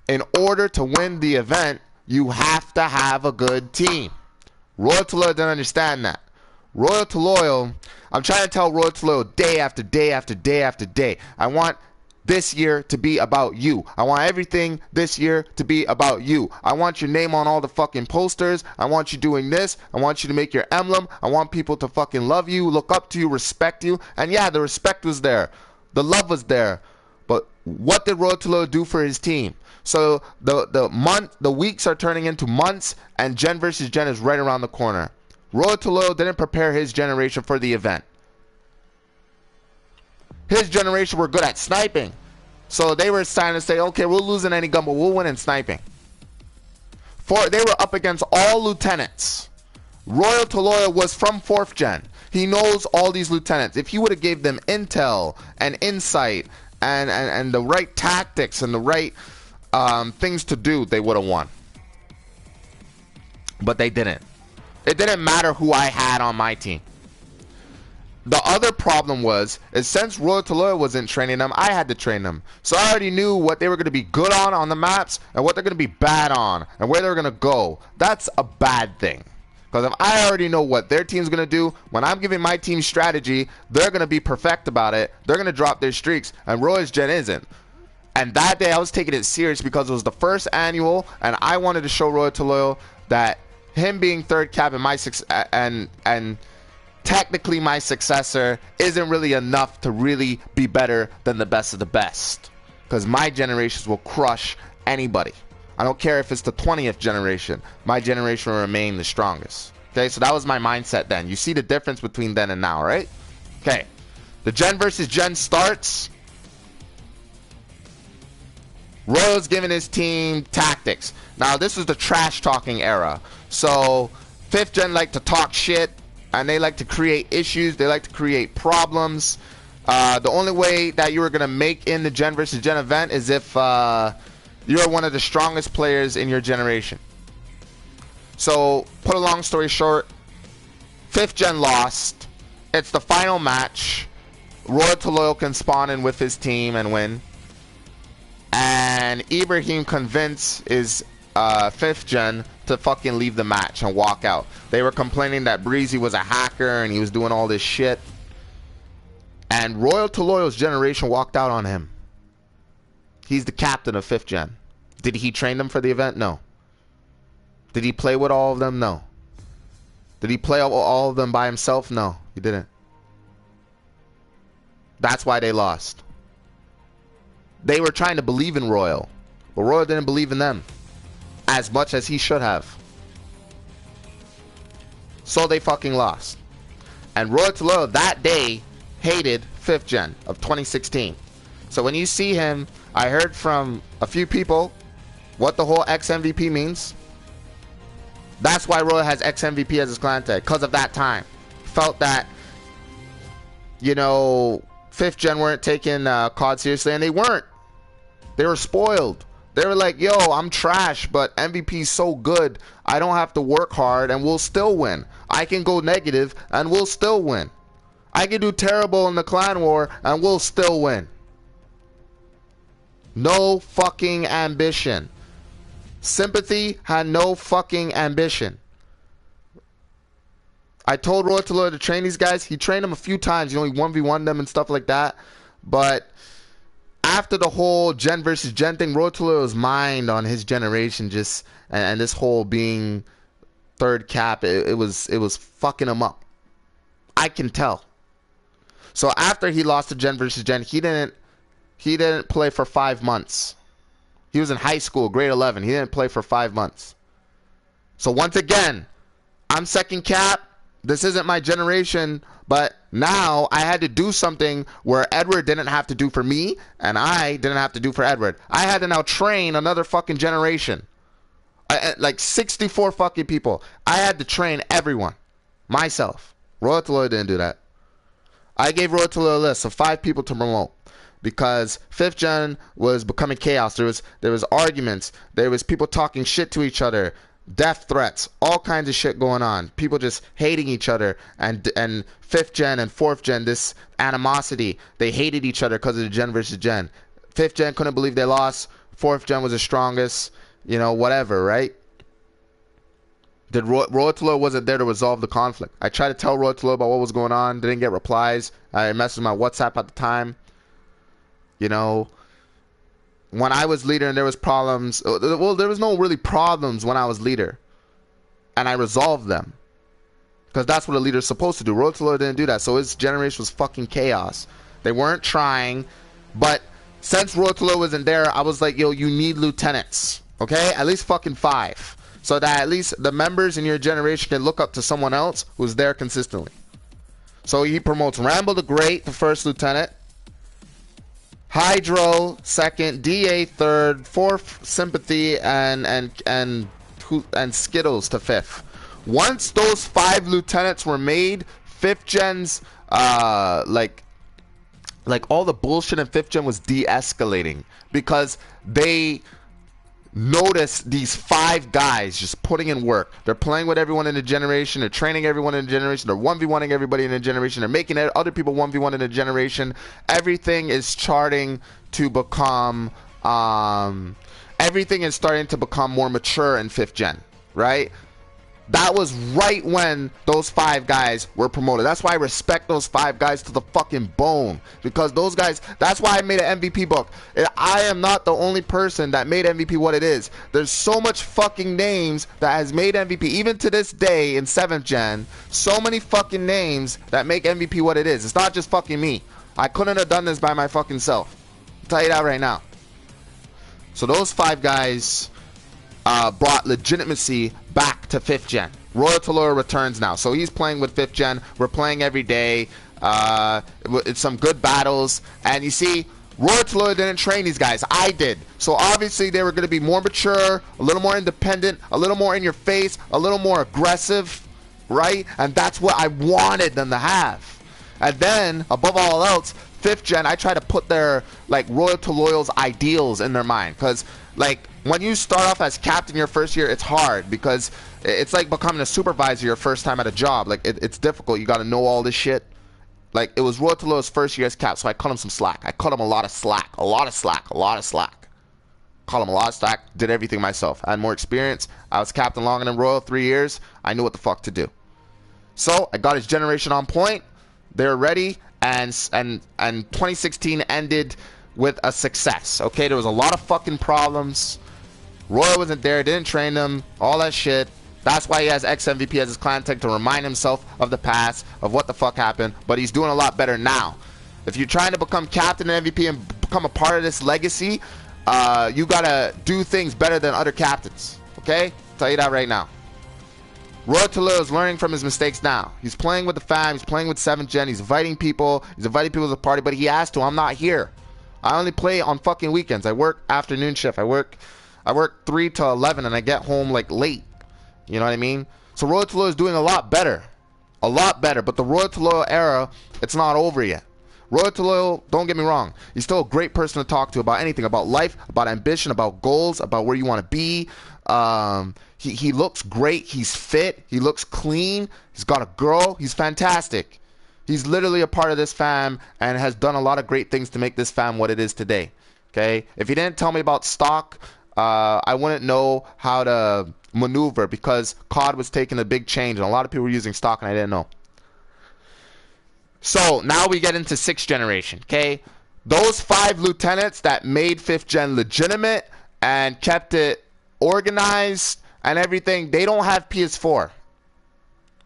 in order to win the event, you have to have a good team. Royal2loyal didn't understand that. Royal2loyal, I'm trying to tell Royal2loyal day after day after day after day, I want this year to be about you. I want everything this year to be about you. I want your name on all the fucking posters. I want you doing this. I want you to make your emblem. I want people to fucking love you, look up to you, respect you. And yeah, the respect was there. The love was there. But what did Royal2loyal do for his team? So the weeks are turning into months, and Gen versus Gen is right around the corner. Royal2loyal didn't prepare his generation for the event. His generation were good at sniping. So they were starting to say, okay, we'll lose in any gun, but we'll win in sniping. They were up against all lieutenants. Royal2loyal was from 4th Gen. He knows all these lieutenants. If he would have gave them intel and insight and the right tactics and the right things to do, they would have won. But they didn't. It didn't matter who I had on my team. The other problem is since Royal2loyal wasn't training them, I had to train them. So I already knew what they were going to be good on the maps and what they're going to be bad on and where they're going to go. That's a bad thing. Because if I already know what their team's going to do, when I'm giving my team strategy, they're going to be perfect about it. They're going to drop their streaks, and Roy's Gen isn't. And that day I was taking it serious because it was the first annual, and I wanted to show Royal2loyal that him being third cap and technically my successor isn't really enough to really be better than the best of the best, because my generations will crush anybody. I don't care if it's the 20th generation, my generation will remain the strongest. Okay, so that was my mindset then. You see the difference between then and now, right? Okay, the Gen versus Gen starts. Royal's giving his team tactics. Now this was the trash talking era, so 5th Gen like to talk shit, and they like to create issues. They like to create problems. The only way that you were going to make in the Gen versus Gen event is if you're one of the strongest players in your generation. So, put a long story short, 5th Gen lost. It's the final match. Royal2loyal can spawn in with his team and win. And Ibrahim convinced his 5th Gen to fucking leave the match and walk out. They were complaining that Breezy was a hacker and he was doing all this shit. And Royal2loyal's generation walked out on him. He's the captain of 5th Gen. Did he train them for the event? No. Did he play with all of them? No. Did he play all of them by himself? No, he didn't. That's why they lost. They were trying to believe in Royal, but Royal didn't believe in them as much as he should have. So they fucking lost. And Royal2loyal that day hated 5th Gen of 2016. So when you see him, I heard from a few people what the whole X-MVP means. That's why Royal has X-MVP as his clan tag, because of that time. Felt that, you know, 5th Gen weren't taking COD seriously, and they weren't. They were spoiled. They were like, yo, I'm trash, but MVP's so good, I don't have to work hard and we'll still win. I can go negative and we'll still win. I can do terrible in the clan war and we'll still win. No fucking ambition. Sympathy had no fucking ambition. I told Royal2loyal to train these guys. He trained them a few times. He only 1v1 them and stuff like that. But after the whole gen versus gen thing, Royal2loyal's mind on his generation just and this whole being third cap, it was fucking him up. I can tell. So after he lost to gen versus gen, he didn't play for 5 months. He was in high school, grade 11. He didn't play for 5 months. So once again, I'm second cap. This isn't my generation, but now I had to do something where Edward didn't have to do for me, and I didn't have to do for Edward. I had to now train another fucking generation. Like 64 fucking people. I had to train everyone. Myself. Royal2loyal didn't do that. I gave Royal2loyal a list of 5 people to promote. Because 5th gen was becoming chaos. There was arguments. There was people talking shit to each other. Death threats, all kinds of shit going on. People just hating each other, and 5th gen and 4th gen, this animosity. They hated each other because of the gen versus gen. 5th gen couldn't believe they lost. 4th gen was the strongest. You know, whatever, right? Royal2loyal wasn't there to resolve the conflict. I tried to tell Royal2loyal about what was going on. Didn't get replies. I messaged my WhatsApp at the time. You know, when I was leader and there was problems, well, there was no really problems when I was leader, and I resolved them, because that's what a leader's supposed to do. Royal2loyal didn't do that, so his generation was fucking chaos. They weren't trying, but since Royal2loyal wasn't there, I was like, yo, you need lieutenants, okay? At least fucking 5, so that at least the members in your generation can look up to someone else who's there consistently. So he promotes Rambo the Great, the first lieutenant, Hydro second, DA third, 4th Sympathy, and Skittles to 5th. Once those 5 lieutenants were made, 5th gen's like all the bullshit in 5th gen was de-escalating, because they noticed these 5 guys just putting in work. They're playing with everyone in the generation. They're training everyone in the generation. They're 1v1ing everybody in the generation. They're making other people 1v1 in the generation. Everything is starting to become everything is starting to become more mature in 5th gen, right? That was right when those 5 guys were promoted. That's why I respect those 5 guys to the fucking bone. Because those guys, that's why I made an MVP book. I am not the only person that made MVP what it is. There's so much fucking names that has made MVP. Even to this day in 7th gen, so many fucking names that make MVP what it is. It's not just fucking me. I couldn't have done this by my fucking self. I'll tell you that right now. So those 5 guys brought legitimacy back to 5th gen. Royal2loyal returns now, so he's playing with 5th gen. We're playing every day. It's some good battles, and you see, Royal2loyal didn't train these guys. I did. So obviously they were going to be more mature, a little more independent, a little more in your face, a little more aggressive, right? And that's what I wanted them to have. And then, above all else, 5th gen, I try to put their, like, Royal2loyal's ideals in their mind, because, like, when you start off as captain your first year, it's hard, because it's like becoming a supervisor your first time at a job. Like, it's difficult. You got to know all this shit. Like, it was Royal2loyal's first year as cap, so I cut him some slack. I cut him a lot of slack. A lot of slack. A lot of slack. Cut him a lot of slack. Did everything myself. I had more experience. I was captain longer than Royal, 3 years. I knew what the fuck to do. So, I got his generation on point. They're ready, and 2016 ended with a success. Okay, there was a lot of fucking problems. Royal wasn't there, didn't train them, all that shit. That's why he has ex-MVP as his clan tech, to remind himself of the past, of what the fuck happened. But he's doing a lot better now. If you're trying to become captain and MVP and become a part of this legacy, you gotta do things better than other captains. Okay? I'll tell you that right now. Royal2loyal is learning from his mistakes now. He's playing with the fam, he's playing with 7th gen, he's inviting people to the party, but he has to. I'm not here. I only play on fucking weekends. I work afternoon shift. I work 3 to 11 and I get home like late. You know what I mean? So Royal2loyal is doing a lot better. A lot better. But the Royal2loyal era, it's not over yet. Royal2loyal, don't get me wrong, he's still a great person to talk to about anything, about life, about ambition, about goals, about where you want to be. He looks great. He's fit. He looks clean. He's got a girl. He's fantastic. He's literally a part of this fam and has done a lot of great things to make this fam what it is today. Okay? If he didn't tell me about stock, I wouldn't know how to maneuver, because COD was taking a big change and a lot of people were using stock and I didn't know. So now we get into 6th generation. Okay? Those 5 lieutenants that made 5th gen legitimate and kept it organized and everything, they don't have PS4.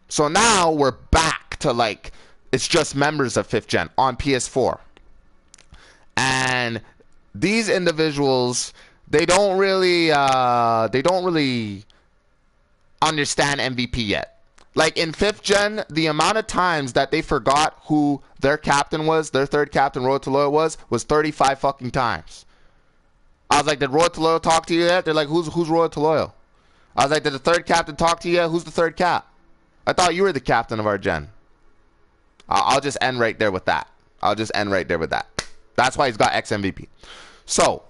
So now we're back to like, it's just members of 5th gen on PS4. And these individuals, they don't really understand MVP yet. Like in 5th gen, the amount of times that they forgot who their captain was, their 3rd captain Royal2loyal was 35 fucking times. I was like, did Royal2loyal talk to you yet? They're like, who's Royal2loyal? I was like, did the 3rd captain talk to you yet? Who's the 3rd cap? I thought you were the captain of our gen. I'll just end right there with that. That's why he's got X MVP. So,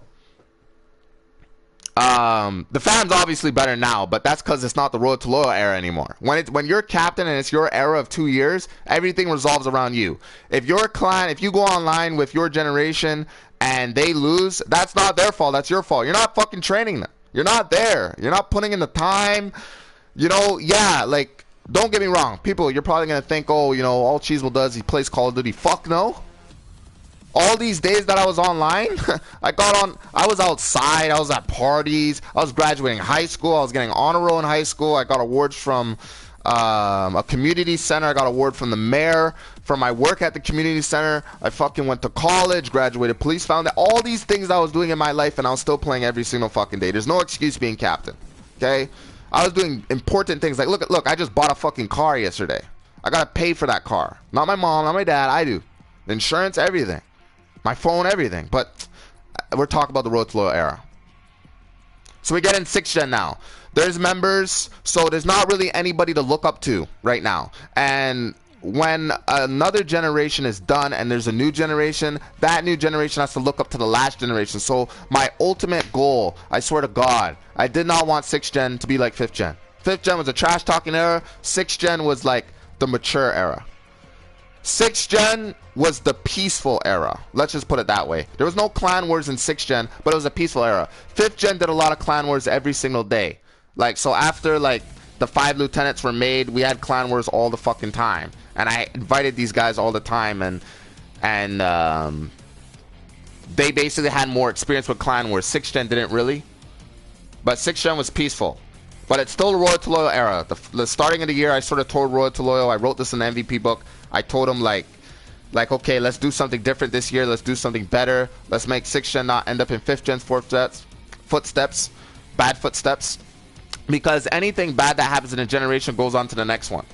the fan's obviously better now, but that's because it's not the Royal2loyal era anymore. When you're captain and it's your era of 2 years, everything resolves around you. If your clan, if you go online with your generation and they lose, that's not their fault. That's your fault. You're not fucking training them. You're not there. You're not putting in the time. You know, yeah, like, don't get me wrong. People, you're probably going to think, oh, you know, all cheesemo does, he plays Call of Duty. Fuck no. All these days that I was online, I was outside, I was at parties, I was graduating high school, I was getting honor roll in high school, I got awards from a community center, I got an award from the mayor for my work at the community center, I fucking went to college, graduated police found all these things that I was doing in my life, and I was still playing every single fucking day. There's no excuse being captain, okay? I was doing important things, like, look, I just bought a fucking car yesterday. I gotta pay for that car. Not my mom, not my dad, I do. Insurance, everything. My phone, everything. But we're talking about the Royal2loyal era. So we get in 6th gen now. There's members, so there's not really anybody to look up to right now. And when another generation is done and there's a new generation, that new generation has to look up to the last generation. So my ultimate goal, I swear to God, I did not want 6th gen to be like 5th gen. 5th gen was a trash talking era. 6th gen was like the mature era. 6th gen was the peaceful era. Let's just put it that way. There was no clan wars in 6th gen, but it was a peaceful era. 5th gen did a lot of clan wars every single day. Like, so after like the 5 lieutenants were made, we had clan wars all the fucking time. And I invited these guys all the time, and they basically had more experience with clan wars. 6th gen didn't really, but 6th gen was peaceful. But it's still the Royal2loyal era. The starting of the year, I sort of told Royal2loyal, I wrote this in the MVP book. I told him like, okay, let's do something different this year. Let's do something better. Let's make 6th gen not end up in 5th gen's footsteps, bad footsteps. Because anything bad that happens in a generation goes on to the next one.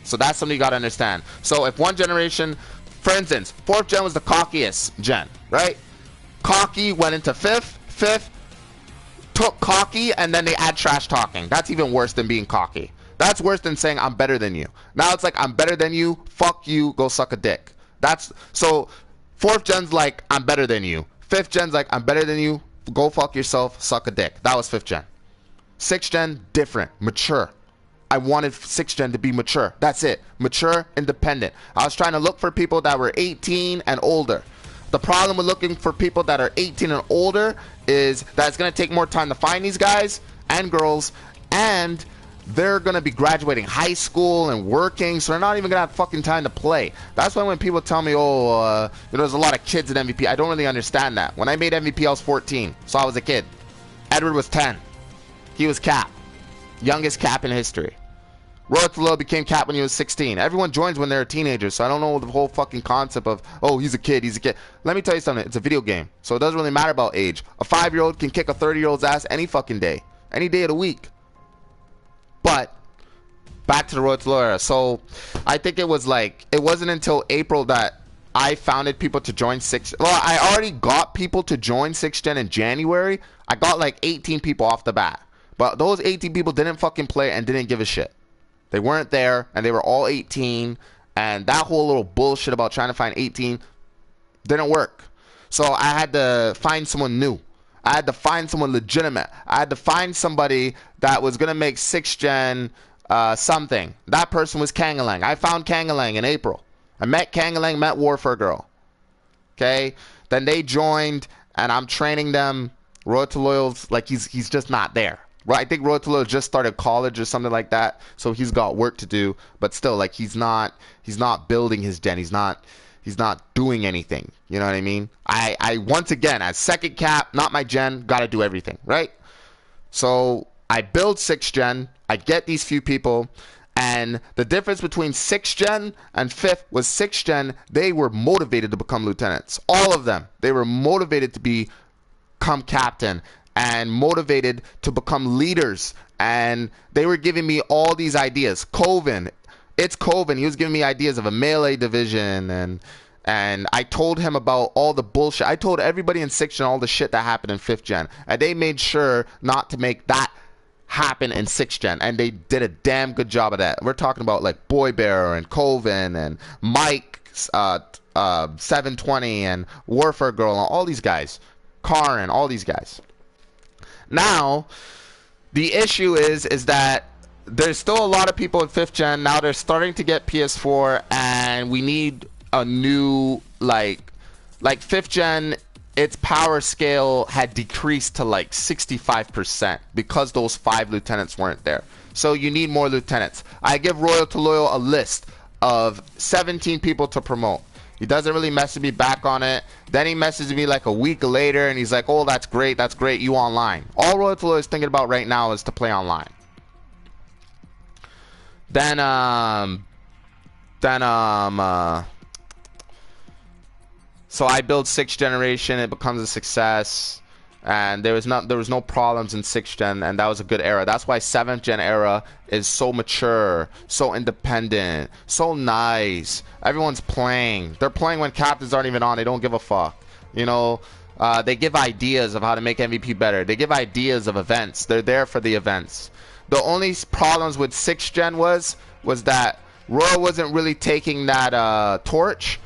So that's something you got to understand. So if one generation, for instance, 4th gen was the cockiest gen, right? Cocky went into 5th took cocky, and then they add trash talking. That's even worse than being cocky. That's worse than saying I'm better than you. Now it's like I'm better than you, fuck you, go suck a dick. That's so 4th gen's like I'm better than you. 5th gen's like I'm better than you, go fuck yourself, suck a dick. That was 5th gen. 6th gen, different, mature. I wanted 6th gen to be mature. That's it. Mature, independent. I was trying to look for people that were 18 and older. The problem with looking for people that are 18 and older is that it's going to take more time to find these guys and girls, and they're going to be graduating high school and working, so they're not even going to have fucking time to play. That's why when people tell me, oh, there's a lot of kids in MVP, I don't really understand that. When I made MVP, I was 14, so I was a kid. Edward was 10. He was cap. Youngest cap in history. Royal2loyal became cap when he was 16. Everyone joins when they're a teenager, so I don't know the whole fucking concept of, oh, he's a kid. Let me tell you something. It's a video game, so it doesn't really matter about age. A 5-year-old can kick a 30-year-old's ass any fucking day. Any day of the week. But back to the Royal2loyal era. So I think it wasn't until April that I founded people to join 6. Well, I already got people to join 6th gen in January. I got like 18 people off the bat. But those 18 people didn't fucking play and didn't give a shit. They weren't there, and they were all 18, and that whole little bullshit about trying to find 18, Didn't work. So I had to find someone new. I had to find someone legitimate. I had to find somebody that was going to make 6th gen something. That person was Kangalang. I found Kangalang in April. I met Kangalang, met Warfare Girl. Okay? Then they joined, and I'm training them. Royal2loyal's like he's just not there. Right? I think Royal2loyal just started college or something like that, so he's got work to do. But still, like he's not building his gen. He's not doing anything. You know what I mean? I once again, as second cap, not my gen, got to do everything, right? So I build 6th gen. I get these few people. And the difference between 6th gen and 5th was 6th gen, they were motivated to become lieutenants. All of them. They were motivated to become captain and motivated to become leaders. And they were giving me all these ideas. It's Coven. He was giving me ideas of a melee division, and I told him about all the bullshit. I told everybody in 6th gen all the shit that happened in 5th gen, and they made sure not to make that happen in 6th gen, and they did a damn good job of that. We're talking about like Boy Bear and Coven and Mike 720 and Warfare Girl and all these guys, Karen, all these guys. Now, the issue is that there's still a lot of people in 5th gen. Now they're starting to get PS4, and we need a new, like 5th gen, its power scale had decreased to like 65% because those 5 lieutenants weren't there. So you need more lieutenants. I give Royal2loyal a list of 17 people to promote. He doesn't really message me back on it. Then he messages me like a week later, and he's like, oh, that's great, you online. All Royal2loyal is thinking about right now is to play online. Then so I build 6th generation, it becomes a success, and there was no problems in 6th gen, and that was a good era. That's why 7th gen era is so mature, so independent, so nice. Everyone's playing. They're playing when captains aren't even on. They don't give a fuck. You know, they give ideas of how to make MVP better. They give ideas of events. They're there for the events. The only problems with 6th gen was that Royal wasn't really taking that torch,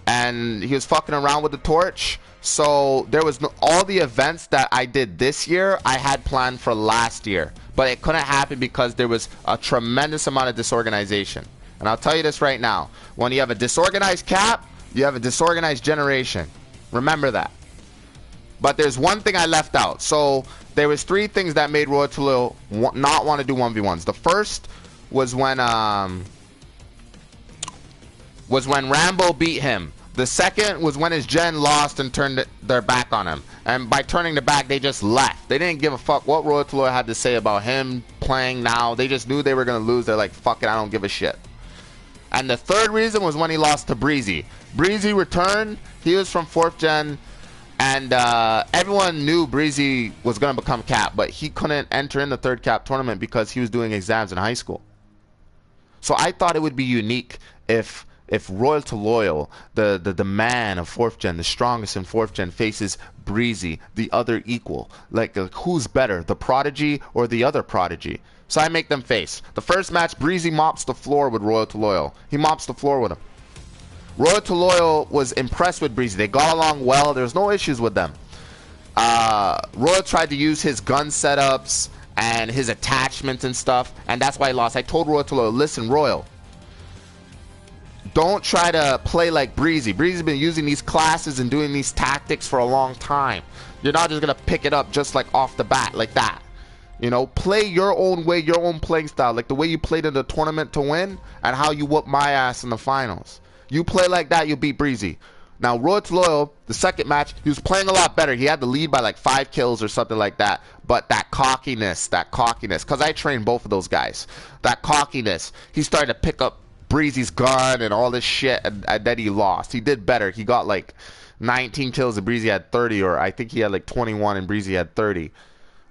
and he was fucking around with the torch. So there was all the events that I did this year I had planned for last year, but it couldn't happen because there was a tremendous amount of disorganization. And I'll tell you this right now, when you have a disorganized cap, you have a disorganized generation. Remember that. But there's one thing I left out. So there was 3 things that made Royal2loyal not want to do 1v1s. The first was when Rambo beat him. The second was when his gen lost and turned their back on him. And by turning their back, they just left. They didn't give a fuck what Royal2loyal had to say about him playing now. They just knew they were going to lose. They're like, fuck it, I don't give a shit. And the third reason was when he lost to Breezy. Breezy returned. He was from 4th gen. And everyone knew Breezy was going to become cap. But he couldn't enter in the 3rd cap tournament because he was doing exams in high school. So I thought it would be unique if Royal2loyal, the man of 4th gen, the strongest in 4th gen, faces Breezy, the other equal. Like, who's better, the Prodigy or the other Prodigy? So I make them face. The first match, Breezy mops the floor with Royal2loyal. He mops the floor with him. Royal2loyal was impressed with Breezy. They got along well. There's no issues with them. Royal tried to use his gun setups and his attachments and stuff, and that's why he lost. I told Royal2loyal, listen, Royal, don't try to play like Breezy. Breezy's been using these classes and doing these tactics for a long time. You're not just going to pick it up just like off the bat like that. You know, play your own way, your own playing style, like the way you played in the tournament to win and how you whooped my ass in the finals. You play like that, you'll beat Breezy. Now, Royal2loyal, the second match, he was playing a lot better. He had the lead by like 5 kills or something like that. But that cockiness, because I trained both of those guys. That cockiness, he started to pick up Breezy's gun and all this shit, and then he lost. He did better. He got like 19 kills and Breezy had 30, or I think he had like 21 and Breezy had 30.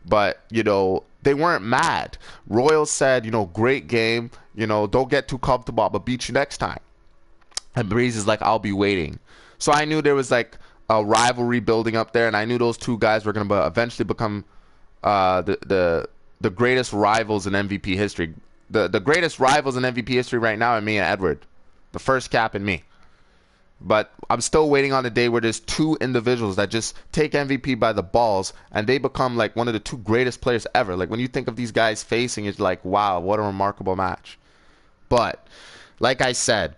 But, you know, they weren't mad. Royal said, you know, great game. You know, don't get too comfortable, but beat you next time. And Breezy's like, I'll be waiting. So I knew there was like a rivalry building up there, and I knew those two guys were going to eventually become the greatest rivals in MVP history. The greatest rivals in MVP history right now are me and Edward. The first cap and me. But I'm still waiting on the day where there's two individuals that just take MVP by the balls and they become like one of the two greatest players ever. Like when you think of these guys facing, it's like, wow, what a remarkable match. But like I said,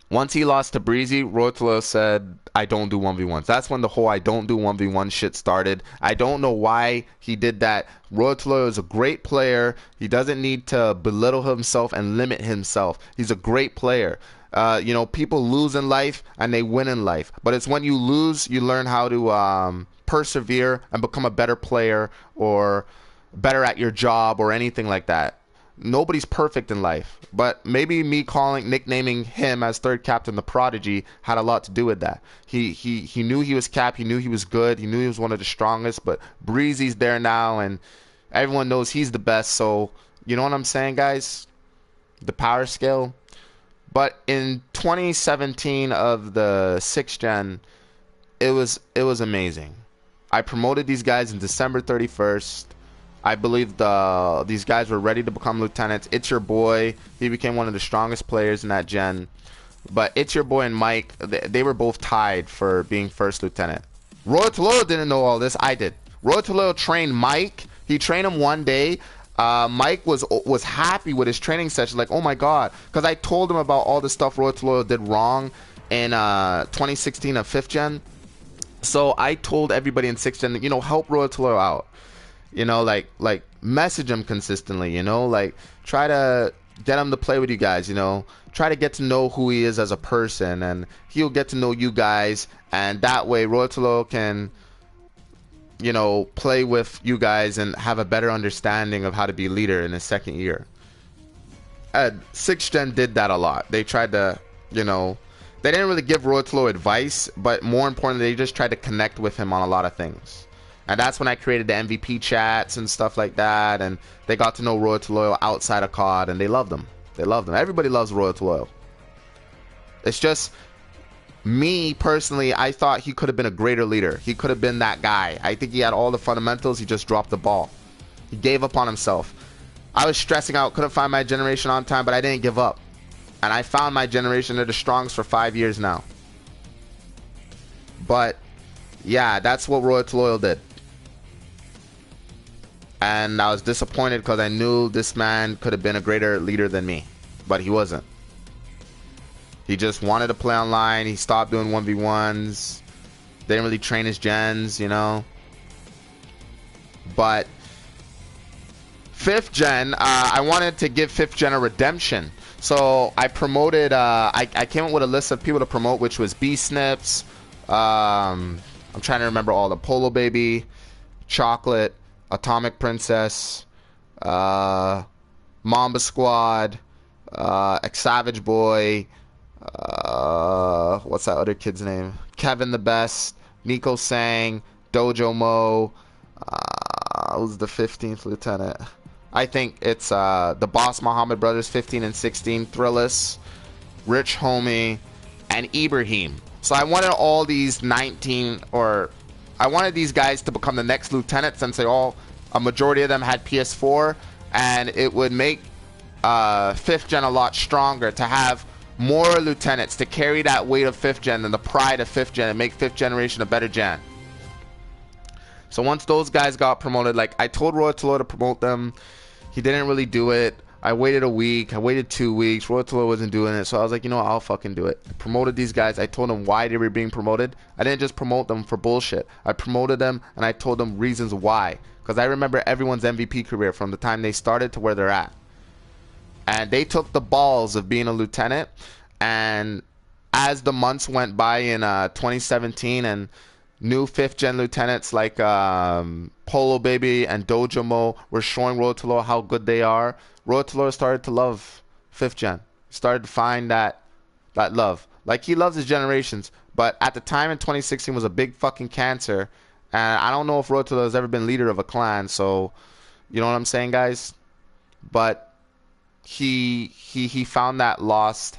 once he lost to Breezy, Royal2loyal said, I don't do 1v1s. That's when the whole I don't do 1v1 shit started. I don't know why he did that. Royal2loyal is a great player. He doesn't need to belittle himself and limit himself. He's a great player. You know, people lose in life and they win in life. But it's when you lose, you learn how to persevere and become a better player or better at your job or anything like that. Nobody's perfect in life, but maybe me nicknaming him as third captain, the Prodigy, had a lot to do with that. He knew he was Cap, he knew he was good, he knew he was one of the strongest, but Breezy's there now, and everyone knows he's the best, so you know what I'm saying, guys? The power scale. But in 2017 of the 6th gen, it was amazing. I promoted these guys on December 31st. I believe these guys were ready to become lieutenants. It's Your Boy, he became one of the strongest players in that gen. But It's Your Boy and Mike, they were both tied for being first lieutenant. Royal2loyal didn't know all this. I did. Royal2loyal trained Mike. He trained him one day. Mike was happy with his training session, like, oh my god, because I told him about all the stuff Royal2loyal did wrong in 2016 of 5th gen. So I told everybody in 6th gen, you know, help Royal2loyal out. You know, like message him consistently, you know, like try to get him to play with you guys, you know, try to get to know who he is as a person, and he'll get to know you guys, and that way Royal2loyal can, you know, play with you guys and have a better understanding of how to be a leader in his second year. 6th gen did that a lot. They tried to, you know, they didn't really give Royal2loyal advice, but more importantly, they just tried to connect with him on a lot of things. And that's when I created the MVP chats and stuff like that, and they got to know Royal2loyal outside of COD, and they loved him. They loved him. Everybody loves Royal2loyal. It's just, me personally, I thought he could have been a greater leader. He could have been that guy. I think he had all the fundamentals, he just dropped the ball. He gave up on himself. I was stressing out, couldn't find my generation on time, but I didn't give up. And I found my generation. They're the strongest for 5 years now. But, yeah, that's what Royal2loyal did. And I was disappointed because I knew this man could have been a greater leader than me. But he wasn't. He just wanted to play online. He stopped doing 1v1s. Didn't really train his gens, you know. But 5th gen, I wanted to give 5th gen a redemption. So I promoted, I came up with a list of people to promote, which was B-Snips. I'm trying to remember all the Polo Baby, Chocolate, Atomic Princess, Mamba Squad, Savage Boy, what's that other kid's name? Kevin the Best, Nico Sang, Dojo Mo, who's the 15th lieutenant? I think it's the Boss Muhammad brothers, 15 and 16, Thrillist, Rich Homie, and Ibrahim. So I wanted all these 19, or I wanted these guys to become the next lieutenants, since they all, a majority of them had PS4, and it would make 5th gen a lot stronger to have more lieutenants to carry that weight of 5th gen and the pride of 5th gen and make 5th generation a better gen. So once those guys got promoted, like I told Royal2loyal to promote them, he didn't really do it. I waited a week, I waited 2 weeks, Royal2loyal wasn't doing it, so I was like, you know what, I'll fucking do it. I promoted these guys, I told them why they were being promoted. I didn't just promote them for bullshit. I promoted them and I told them reasons why. Because I remember everyone's MVP career from the time they started to where they're at. And they took the balls of being a lieutenant, and as the months went by in 2017 and new 5th gen lieutenants like Polo Baby and Dojo Mo were showing Royal2loyal how good they are, Royal2loyal started to love 5th gen. He started to find that love. Like, he loves his generations, but at the time in 2016 was a big fucking cancer, and I don't know if Royal2loyal has ever been leader of a clan, so you know what I'm saying, guys? But he found that lost,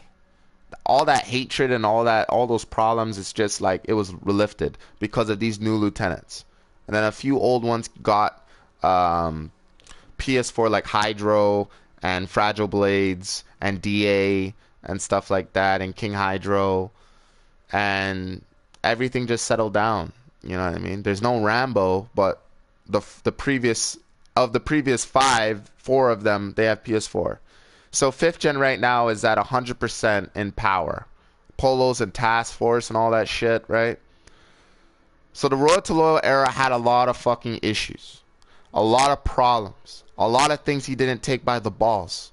all that hatred and all those problems. It's just like it was lifted because of these new lieutenants, and then a few old ones got PS4 like Hydro and Fragile Blades and DA and stuff like that, and King Hydro. and everything just settled down. You know what I mean? There's no Rambo, but the previous five, four of them, they have PS4. So 5th gen right now is at 100% in power. Polos and Task Force and all that shit, right? So the Royal2loyal era had a lot of fucking issues. A lot of problems. A lot of things he didn't take by the balls.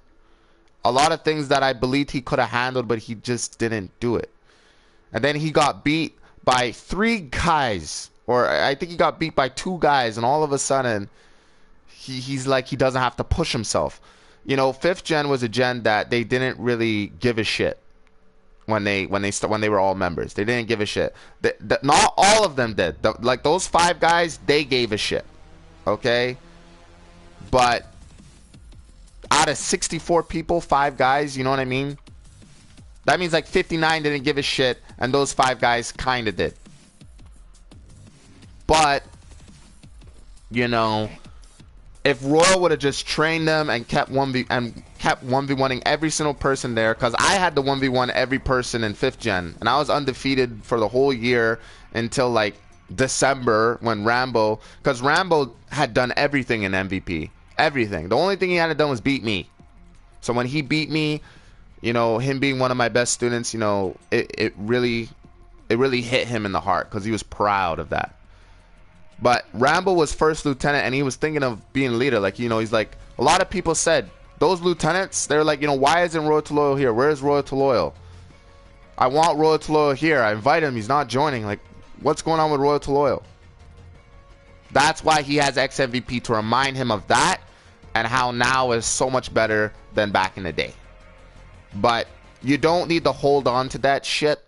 A lot of things that I believed he could have handled, but he just didn't do it. And then he got beat by 3 guys. Or I think he got beat by 2 guys. And all of a sudden, he's like he doesn't have to push himself. You know, 5th gen was a gen that they didn't really give a shit when they were all members. They didn't give a shit. Not all of them did. Like those 5 guys, they gave a shit. Okay? But out of 64 people, 5 guys, you know what I mean? That means like 59 didn't give a shit, and those 5 guys kind of did. But, you know, if Royal would have just trained them and kept 1v1ing every single person there, because I had the 1v1 every person in 5th gen, and I was undefeated for the whole year until like December when Rambo, because Rambo had done everything in MVP. Everything. The only thing he hadn't done was beat me. So when he beat me, you know, him being one of my best students, you know, it really hit him in the heart because he was proud of that. But Rambo was first lieutenant, and he was thinking of being leader. Like, you know, he's like, a lot of people said, those lieutenants, they're like, you know, why isn't Royal2loyal here? Where's Royal2loyal? I want Royal2loyal here. I invite him. He's not joining. Like, what's going on with Royal2loyal? That's why he has XMVP, to remind him of that and how now is so much better than back in the day. But you don't need to hold on to that shit,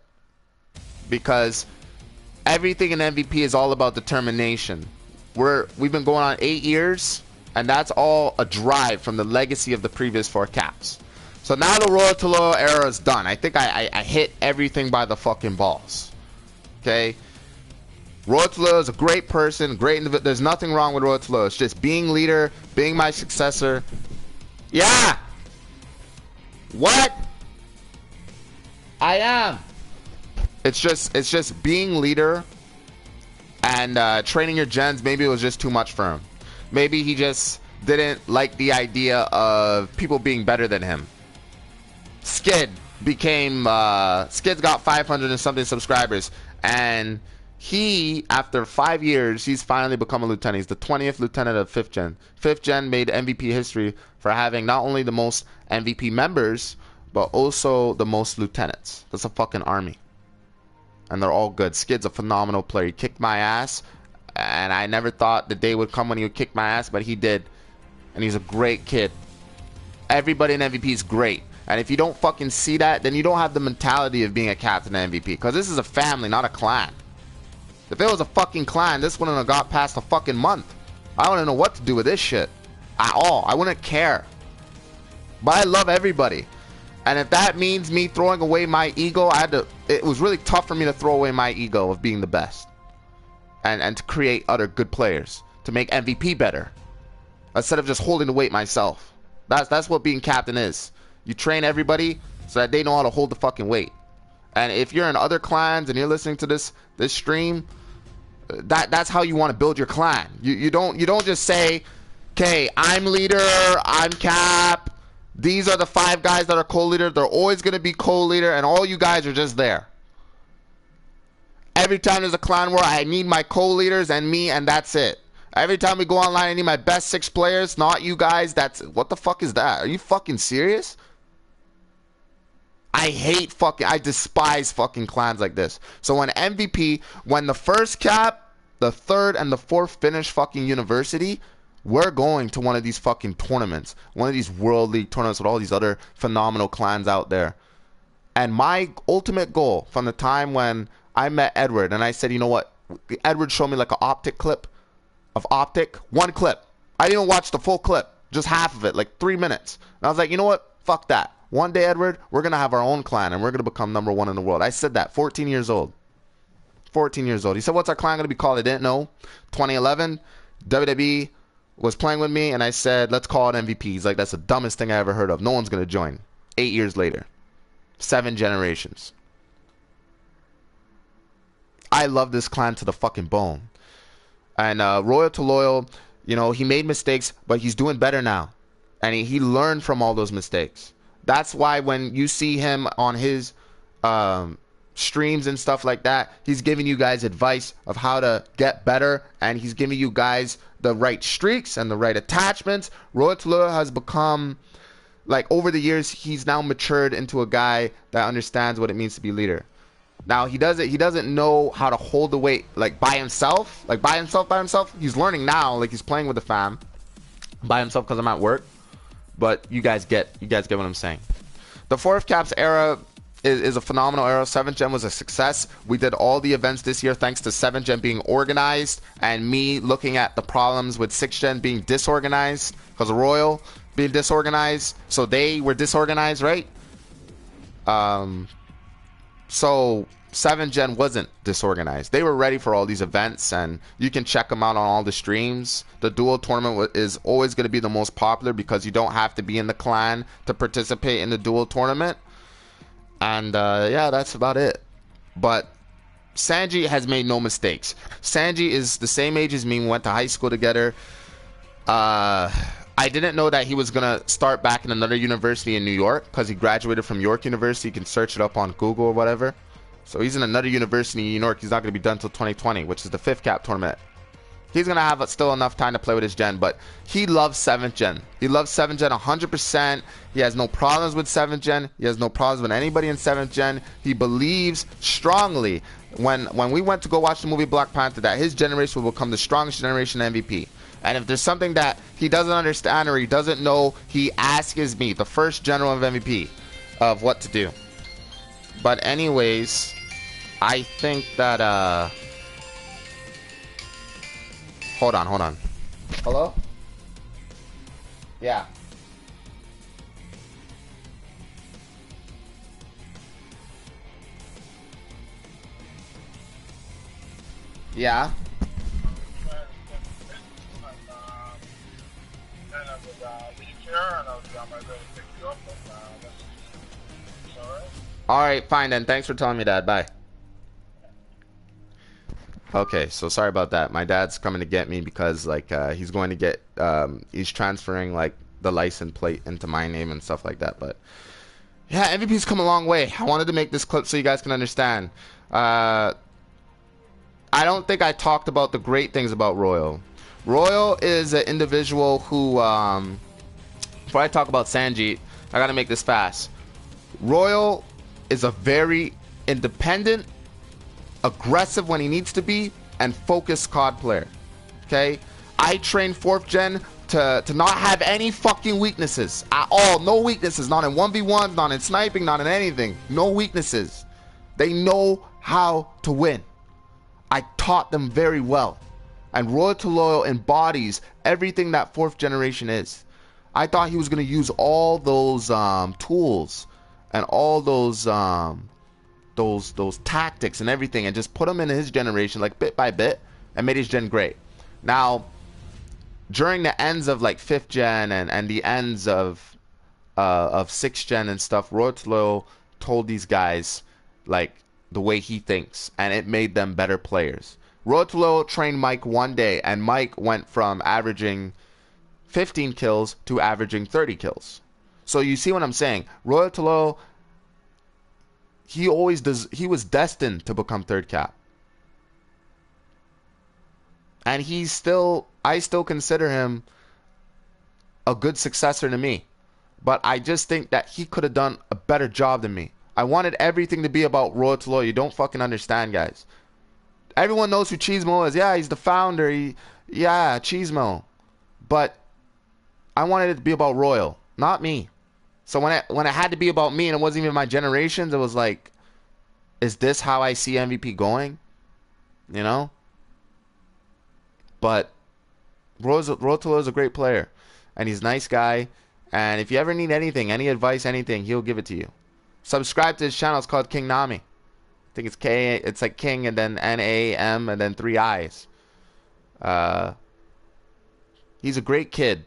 because everything in MVP is all about determination. We've been going on 8 years, and that's all a drive from the legacy of the previous 4 caps. So now the Royal2loyal era is done. I think I hit everything by the fucking balls. Okay? Royal2loyal is a great person, great individual. There's nothing wrong with Royal2loyal. It's just being leader, being my successor. Yeah! What? I am. It's just being leader and training your gens. Maybe it was just too much for him. Maybe he just didn't like the idea of people being better than him. Skid's got 500 and something subscribers, and he, after 5 years, he's finally become a lieutenant. He's the 20th lieutenant of 5th gen. 5th gen made MVP history for having not only the most MVP members, but also the most lieutenants. That's a fucking army. And they're all good. Skid's a phenomenal player. He kicked my ass, and I never thought the day would come when he would kick my ass, but he did. And he's a great kid. Everybody in MVP is great. And if you don't fucking see that, then you don't have the mentality of being a captain in MVP. Because this is a family, not a clan. If it was a fucking clan, this wouldn't have got past a fucking month. I wouldn't know what to do with this shit at all. I wouldn't care. But I love everybody. And if that means me throwing away my ego, it was really tough for me to throw away my ego of being the best. And to create other good players. To make MVP better. Instead of just holding the weight myself. That's what being captain is. You train everybody so that they know how to hold the fucking weight. And if you're in other clans and you're listening to this stream, that's how you want to build your clan. You don't just say, okay, I'm leader, I'm cap. These are the 5 guys that are co-leader. They're always going to be co-leader, and all you guys are just there. Every time there's a clan war, I need my co-leaders and me, and that's it. Every time we go online, I need my best 6 players, not you guys. What the fuck is that? Are you fucking serious? I despise fucking clans like this. So when MVP, when the 1st cap, the 3rd, and the 4th finish fucking university, we're going to one of these fucking tournaments. One of these World League tournaments with all these other phenomenal clans out there. And my ultimate goal from the time when I met Edward, and I said, you know what? Edward showed me like an Optic clip of Optic. 1 clip. I didn't even watch the full clip. Just half of it, like 3 minutes. And I was like, you know what? Fuck that. One day, Edward, we're going to have our own clan, and we're going to become #1 in the world. I said that, 14 years old. 14 years old. He said, what's our clan going to be called? I didn't know. 2011, WWE was playing with me, and I said, let's call it MVP. He's like, that's the dumbest thing I ever heard of. No one's going to join. 8 years later. 7 generations. I love this clan to the fucking bone. And Royal2loyal, you know, he made mistakes, but he's doing better now. And he learned from all those mistakes. That's why when you see him on his streams and stuff like that, he's giving you guys advice of how to get better, and he's giving you guys the right streaks and the right attachments. Royal2loyal has become, like, over the years, he's now matured into a guy that understands what it means to be a leader. Now he doesn't know how to hold the weight like by himself. He's learning now, like he's playing with the fam by himself because I'm at work. But you guys get what I'm saying. The Fourth Caps era is a phenomenal era. 7th Gen was a success. We did all the events this year thanks to 7th Gen being organized and me looking at the problems with 6th Gen being disorganized because of Royal being disorganized. So they were disorganized, right? So 7th Gen wasn't disorganized. They were ready for all these events, and you can check them out on all the streams. The duel tournament is always going to be the most popular because you don't have to be in the clan to participate in the duel tournament. And yeah, that's about it. But Sanjeet has made no mistakes. Sanjeet is the same age as me. We went to high school together. I didn't know that he was going to start back in another university in New York because he graduated from York University. You can search it up on Google or whatever. So he's in another university in New York. He's not going to be done until 2020, which is the 5th Cap tournament. He's going to have still enough time to play with his gen, but he loves 7th Gen. He loves 7th Gen 100%. He has no problems with 7th Gen. He has no problems with anybody in 7th Gen. He believes strongly when we went to go watch the movie Black Panther that his generation will become the strongest generation MVP. And if there's something that he doesn't understand or he doesn't know, he asks me, the first general of MVP, of what to do. But anyways, I think that, hold on. Hello? Yeah. Yeah. Alright, fine then. Thanks for telling me that. Bye. Okay, so sorry about that. My dad's coming to get me because, like, he's going to get, he's transferring, like, the license plate into my name and stuff like that. But, yeah, MVP's come a long way. I wanted to make this clip so you guys can understand. I don't think I talked about the great things about Royal. Royal is an individual who, before I talk about Sanjeet, I gotta make this fast. Royal is a very independent, aggressive when he needs to be, and focused COD player. Okay? I train 4th Gen to not have any fucking weaknesses at all. No weaknesses. Not in 1v1s, not in sniping, not in anything. No weaknesses. They know how to win. I taught them very well. And Royal2loyal embodies everything that 4th generation is. I thought he was going to use all those tools and all those tactics and everything and just put them in his generation like bit by bit and made his gen great. Now, during the ends of like 5th Gen and the ends of 6th Gen and stuff, Royal2loyal told these guys like the way he thinks, and it made them better players. Royal2loyal trained Mike one day, and Mike went from averaging 15 kills to averaging 30 kills. So you see what I'm saying? Royal2loyal, he was destined to become 3rd Cap. And I still consider him a good successor to me. But I just think that he could have done a better job than me. I wanted everything to be about Royal2loyal. You don't fucking understand, guys. Everyone knows who Cheesemo is. Yeah, he's the founder. Yeah, Cheesemo. But I wanted it to be about Royal, not me. So when it had to be about me and it wasn't even my generations, it was like, is this how I see MVP going? You know? But Royal2loyal is a great player. And he's a nice guy. And if you ever need anything, any advice, anything, he'll give it to you. Subscribe to his channel. It's called King Nami. I think it's K. It's like King and then N-A-M and then 3 I's. He's a great kid.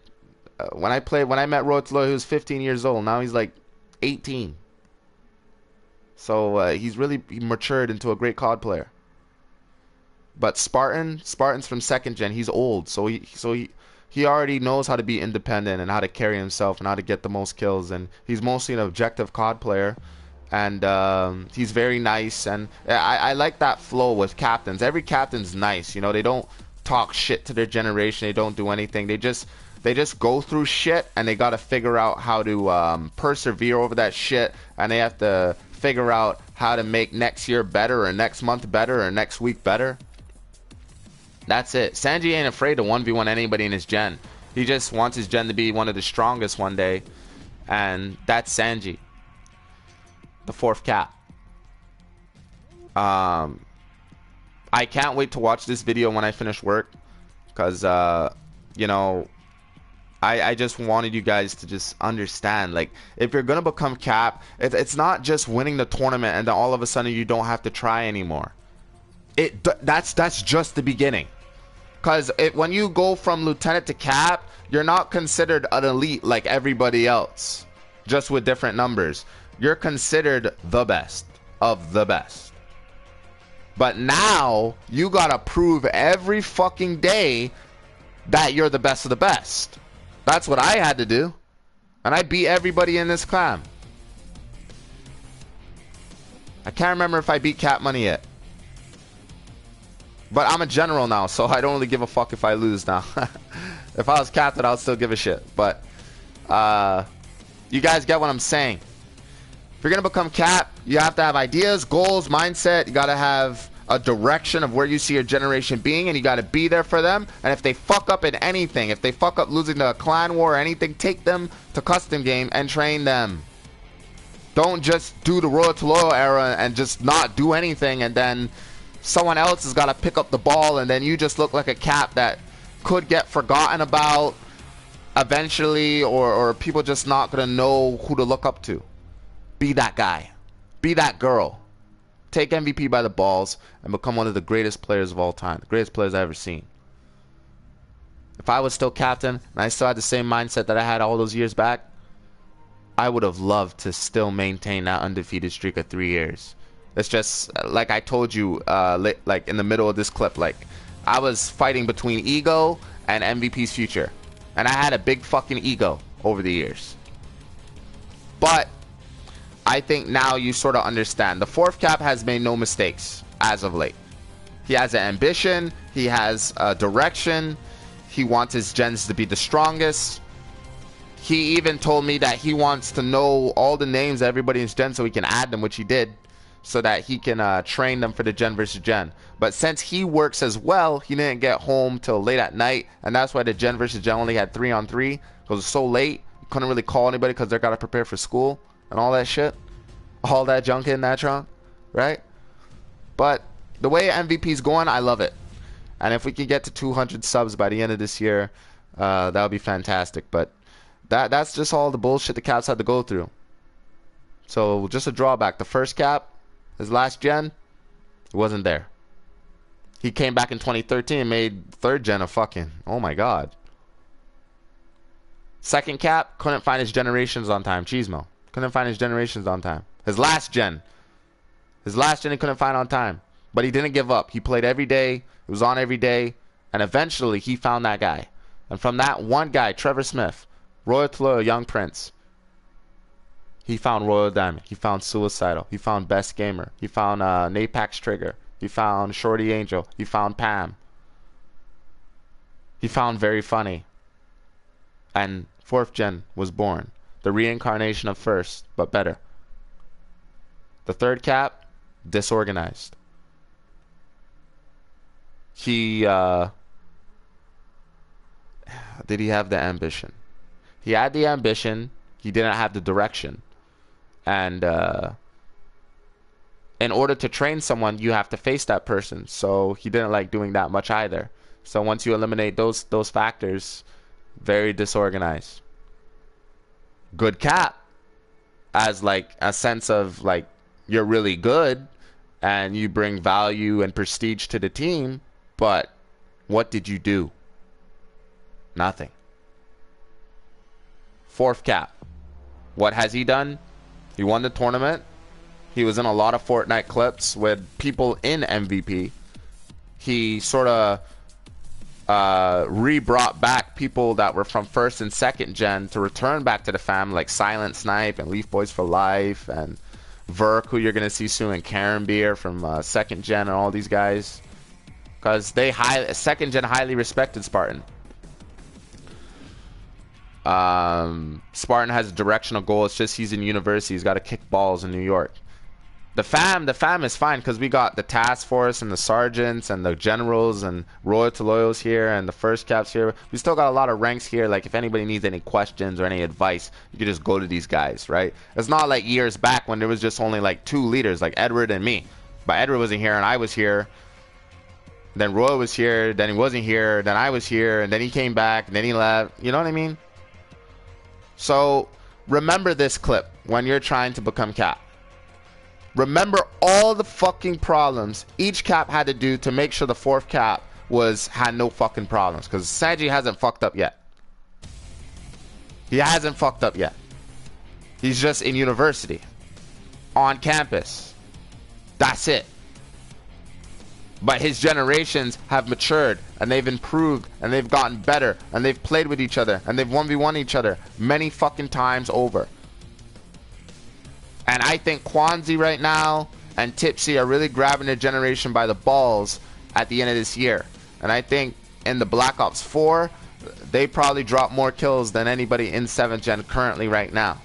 When I met Royal2loyal, he was 15 years old. Now he's like 18. So he's really matured into a great COD player. But Spartan's from second gen. He's old, so he already knows how to be independent and how to carry himself and how to get the most kills. And he's mostly an objective COD player, and he's very nice. And I like that flow with captains. Every captain's nice. You know, they don't talk shit to their generation. They don't do anything. They just go through shit, and they got to figure out how to persevere over that shit, and they have to figure out how to make next year better, or next month better, or next week better. That's it. Sanjeet ain't afraid to 1v1 anybody in his gen. He just wants his gen to be one of the strongest one day, and that's Sanjeet, the fourth cap. I can't wait to watch this video when I finish work, because you know, I just wanted you guys to just understand, like, if you're gonna become cap, it's not just winning the tournament and then all of a sudden you don't have to try anymore. That's just the beginning. Because when you go from lieutenant to cap, you're not considered an elite like everybody else, just with different numbers. You're considered the best of the best. But now you gotta prove every fucking day that you're the best of the best. That's what I had to do. And I beat everybody in this clan. I can't remember if I beat Cap Money yet. But I'm a general now, so I don't really give a fuck if I lose now. If I was captain, I'll still give a shit. But you guys get what I'm saying. If you're going to become cap, you have to have ideas, goals, mindset. You got to have a direction of where you see your generation being, and you got to be there for them. And if they fuck up in anything, if they fuck up losing to a clan war or anything, take them to custom game and train them. Don't just do the Royal2loyal era and just not do anything, and then someone else has got to pick up the ball, and then you just look like a cap that could get forgotten about eventually, or people just not going to know who to look up to. Be that guy. Be that girl. Take MVP by the balls and become one of the greatest players of all time. The greatest players I've ever seen. If I was still captain and I still had the same mindset that I had all those years back, I would have loved to still maintain that undefeated streak of 3 years. It's just, like I told you, like in the middle of this clip, like, I was fighting between ego and MVP's future. And I had a big fucking ego over the years. But I think now you sort of understand. The fourth cap has made no mistakes as of late. He has an ambition. He has a direction. He wants his gens to be the strongest. He even told me that he wants to know all the names of everybody in his gen so he can add them, which he did, so that he can train them for the gen versus gen. But since he works as well, he didn't get home till late at night, and that's why the gen versus gen only had 3-on-3, because it was so late. You couldn't really call anybody because they got to prepare for school and all that shit. All that junk in that trunk, right? But the way MVP's going, I love it. And if we can get to 200 subs by the end of this year, that would be fantastic. But that's just all the bullshit the caps had to go through. So just a drawback. The first cap, his last gen, it wasn't there. He came back in 2013 and made third gen a fucking, oh my god. Second cap, couldn't find his generations on time. Cheesemo. Couldn't find his generations on time. His last gen he couldn't find on time. But he didn't give up. He played every day. He was on every day. And eventually he found that guy. And from that one guy, Trevor Smith, Royal2loyal Young Prince, he found Royal Diamond. He found Suicidal. He found Best Gamer. He found Napax Trigger. He found Shorty Angel. He found Pam. He found Very Funny. And fourth gen was born. The reincarnation of first, but better. The third cap, disorganized. He, did he have the ambition? He had the ambition. He didn't have the direction. And, in order to train someone, you have to face that person. So he didn't like doing that much either. So once you eliminate those factors, very disorganized. Good cap, as like a sense of like you're really good and you bring value and prestige to the team, but what did you do? Nothing. Fourth cap, what has he done? He won the tournament. He was in a lot of Fortnite clips with people in MVP. he sort of re-brought back people that were from first and second gen to return back to the fam, like Silent Snipe and Leaf Boys for Life and Verk, who you're gonna see soon, and Karen Beer from second gen, and all these guys, because they second gen highly respected Spartan. Spartan has a directional goal. It's just he's in university. He's got to kick balls in New York. The fam is fine because we got the task force and the sergeants and the generals and Royal2loyals here and the first caps here. We still got a lot of ranks here. Like if anybody needs any questions or any advice, you can just go to these guys, right? It's not like years back when there was just only like 2 leaders, like Edward and me. But Edward wasn't here and I was here. Then Roy was here. Then he wasn't here. Then I was here. And then he came back. And then he left. You know what I mean? So remember this clip when you're trying to become cap. Remember all the fucking problems each cap had to do to make sure the 4th cap had no fucking problems. Because Sanjeet hasn't fucked up yet. He hasn't fucked up yet. He's just in university. On campus. That's it. But his generations have matured, and they've improved, and they've gotten better, and they've played with each other, and they've 1v1 each other many fucking times over. And I think Kwanzi right now and Tipsy are really grabbing their generation by the balls at the end of this year. And I think in the Black Ops 4, they probably drop more kills than anybody in 7th gen currently right now.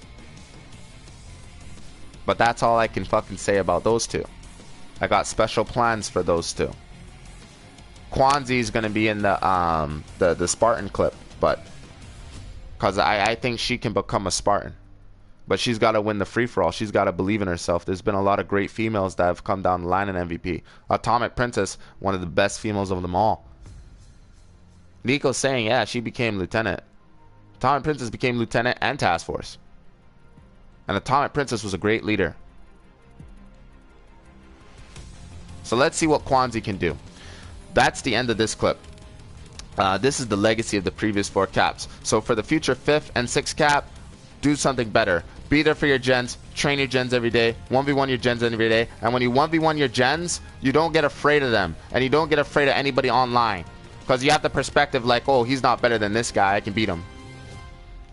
But that's all I can fucking say about those two. I got special plans for those two. Kwanzi is going to be in the Spartan clip, but because I think she can become a Spartan. But she's got to win the free-for-all. She's got to believe in herself. There's been a lot of great females that have come down the line in MVP. Atomic Princess, one of the best females of them all. Nico's saying, yeah, she became lieutenant. Atomic Princess became lieutenant and task force. And Atomic Princess was a great leader. So let's see what Kwanzi can do. That's the end of this clip. This is the legacy of the previous 4 caps. So for the future 5th and 6th cap, do something better. Be there for your gens. Train your gens every day. 1v1 your gens every day. And when you 1v1 your gens, you don't get afraid of them. And you don't get afraid of anybody online. Because you have the perspective like, oh, he's not better than this guy. I can beat him.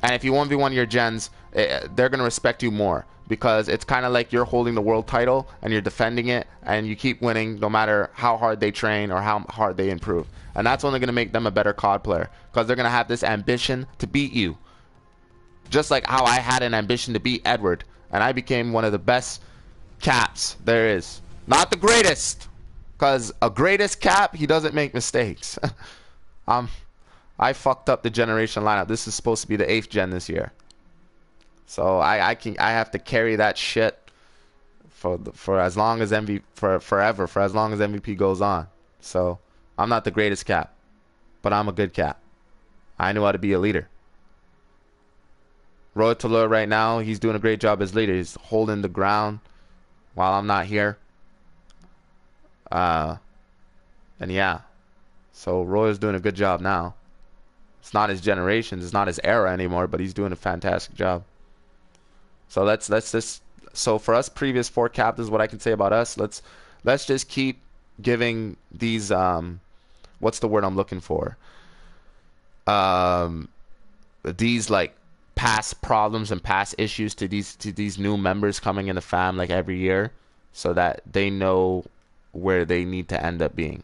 And if you 1v1 your gens, they're going to respect you more. Because it's kind of like you're holding the world title and you're defending it. And you keep winning no matter how hard they train or how hard they improve. And that's only going to make them a better COD player. Because they're going to have this ambition to beat you. Just like how I had an ambition to beat Edward. And I became one of the best caps there is. Not the greatest. Because a greatest cap, he doesn't make mistakes. I fucked up the generation lineup. This is supposed to be the 8th gen this year. So I have to carry that shit for as long as forever, for as long as MVP goes on. So I'm not the greatest cap. But I'm a good cap. I know how to be a leader. Royal2loyal right now, he's doing a great job as leader. He's holding the ground while I'm not here. And yeah. So Roy's doing a good job now. It's not his generations, it's not his era anymore, but he's doing a fantastic job. So let's just, so for us previous 4 captains, what I can say about us, let's just keep giving these what's the word I'm looking for? These like past problems and past issues to these new members coming in the fam like every year, so that they know where they need to end up being.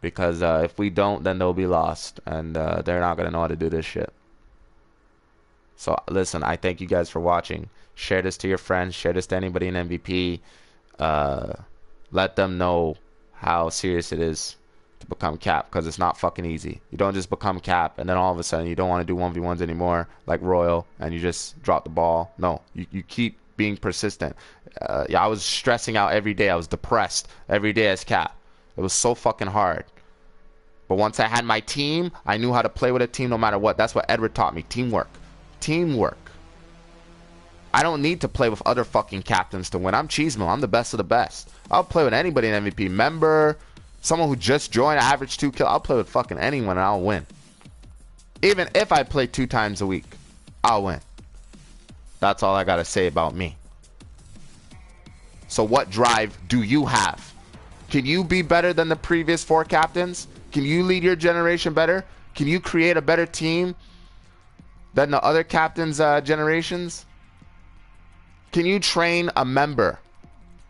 Because if we don't, then they'll be lost, and they're not gonna know how to do this shit. So listen, I thank you guys for watching. Share this to your friends. Share this to anybody in MVP. Let them know how serious it is to become cap, because it's not fucking easy. You don't just become cap and then all of a sudden you don't want to do 1v1s anymore like Royal and you just drop the ball. No, you keep being persistent. Yeah, I was stressing out every day. I was depressed every day as cap. It was so fucking hard. But once I had my team, I knew how to play with a team no matter what. That's what Edward taught me. Teamwork. Teamwork. I don't need to play with other fucking captains to win. I'm cheesemo. I'm the best of the best. I'll play with anybody in MVP. Member, someone who just joined, average 2 kills. I'll play with fucking anyone and I'll win. Even if I play 2 times a week, I'll win. That's all I gotta say about me. So what drive do you have? Can you be better than the previous 4 captains? Can you lead your generation better? Can you create a better team than the other captains' generations? Can you train a member,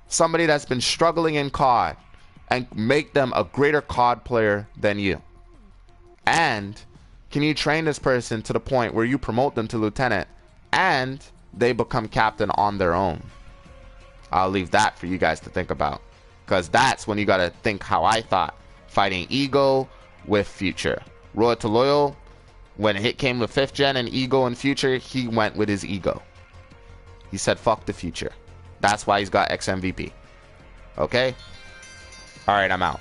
somebody that's been struggling in COD, and make them a greater COD player than you? And can you train this person to the point where you promote them to lieutenant and they become captain on their own? I'll leave that for you guys to think about, because that's when you got to think how I thought, fighting ego with future. Royal2loyal, when it came to 5th gen and ego and future, he went with his ego. He said fuck the future. That's why he's got XMVP. Okay? Alright, I'm out.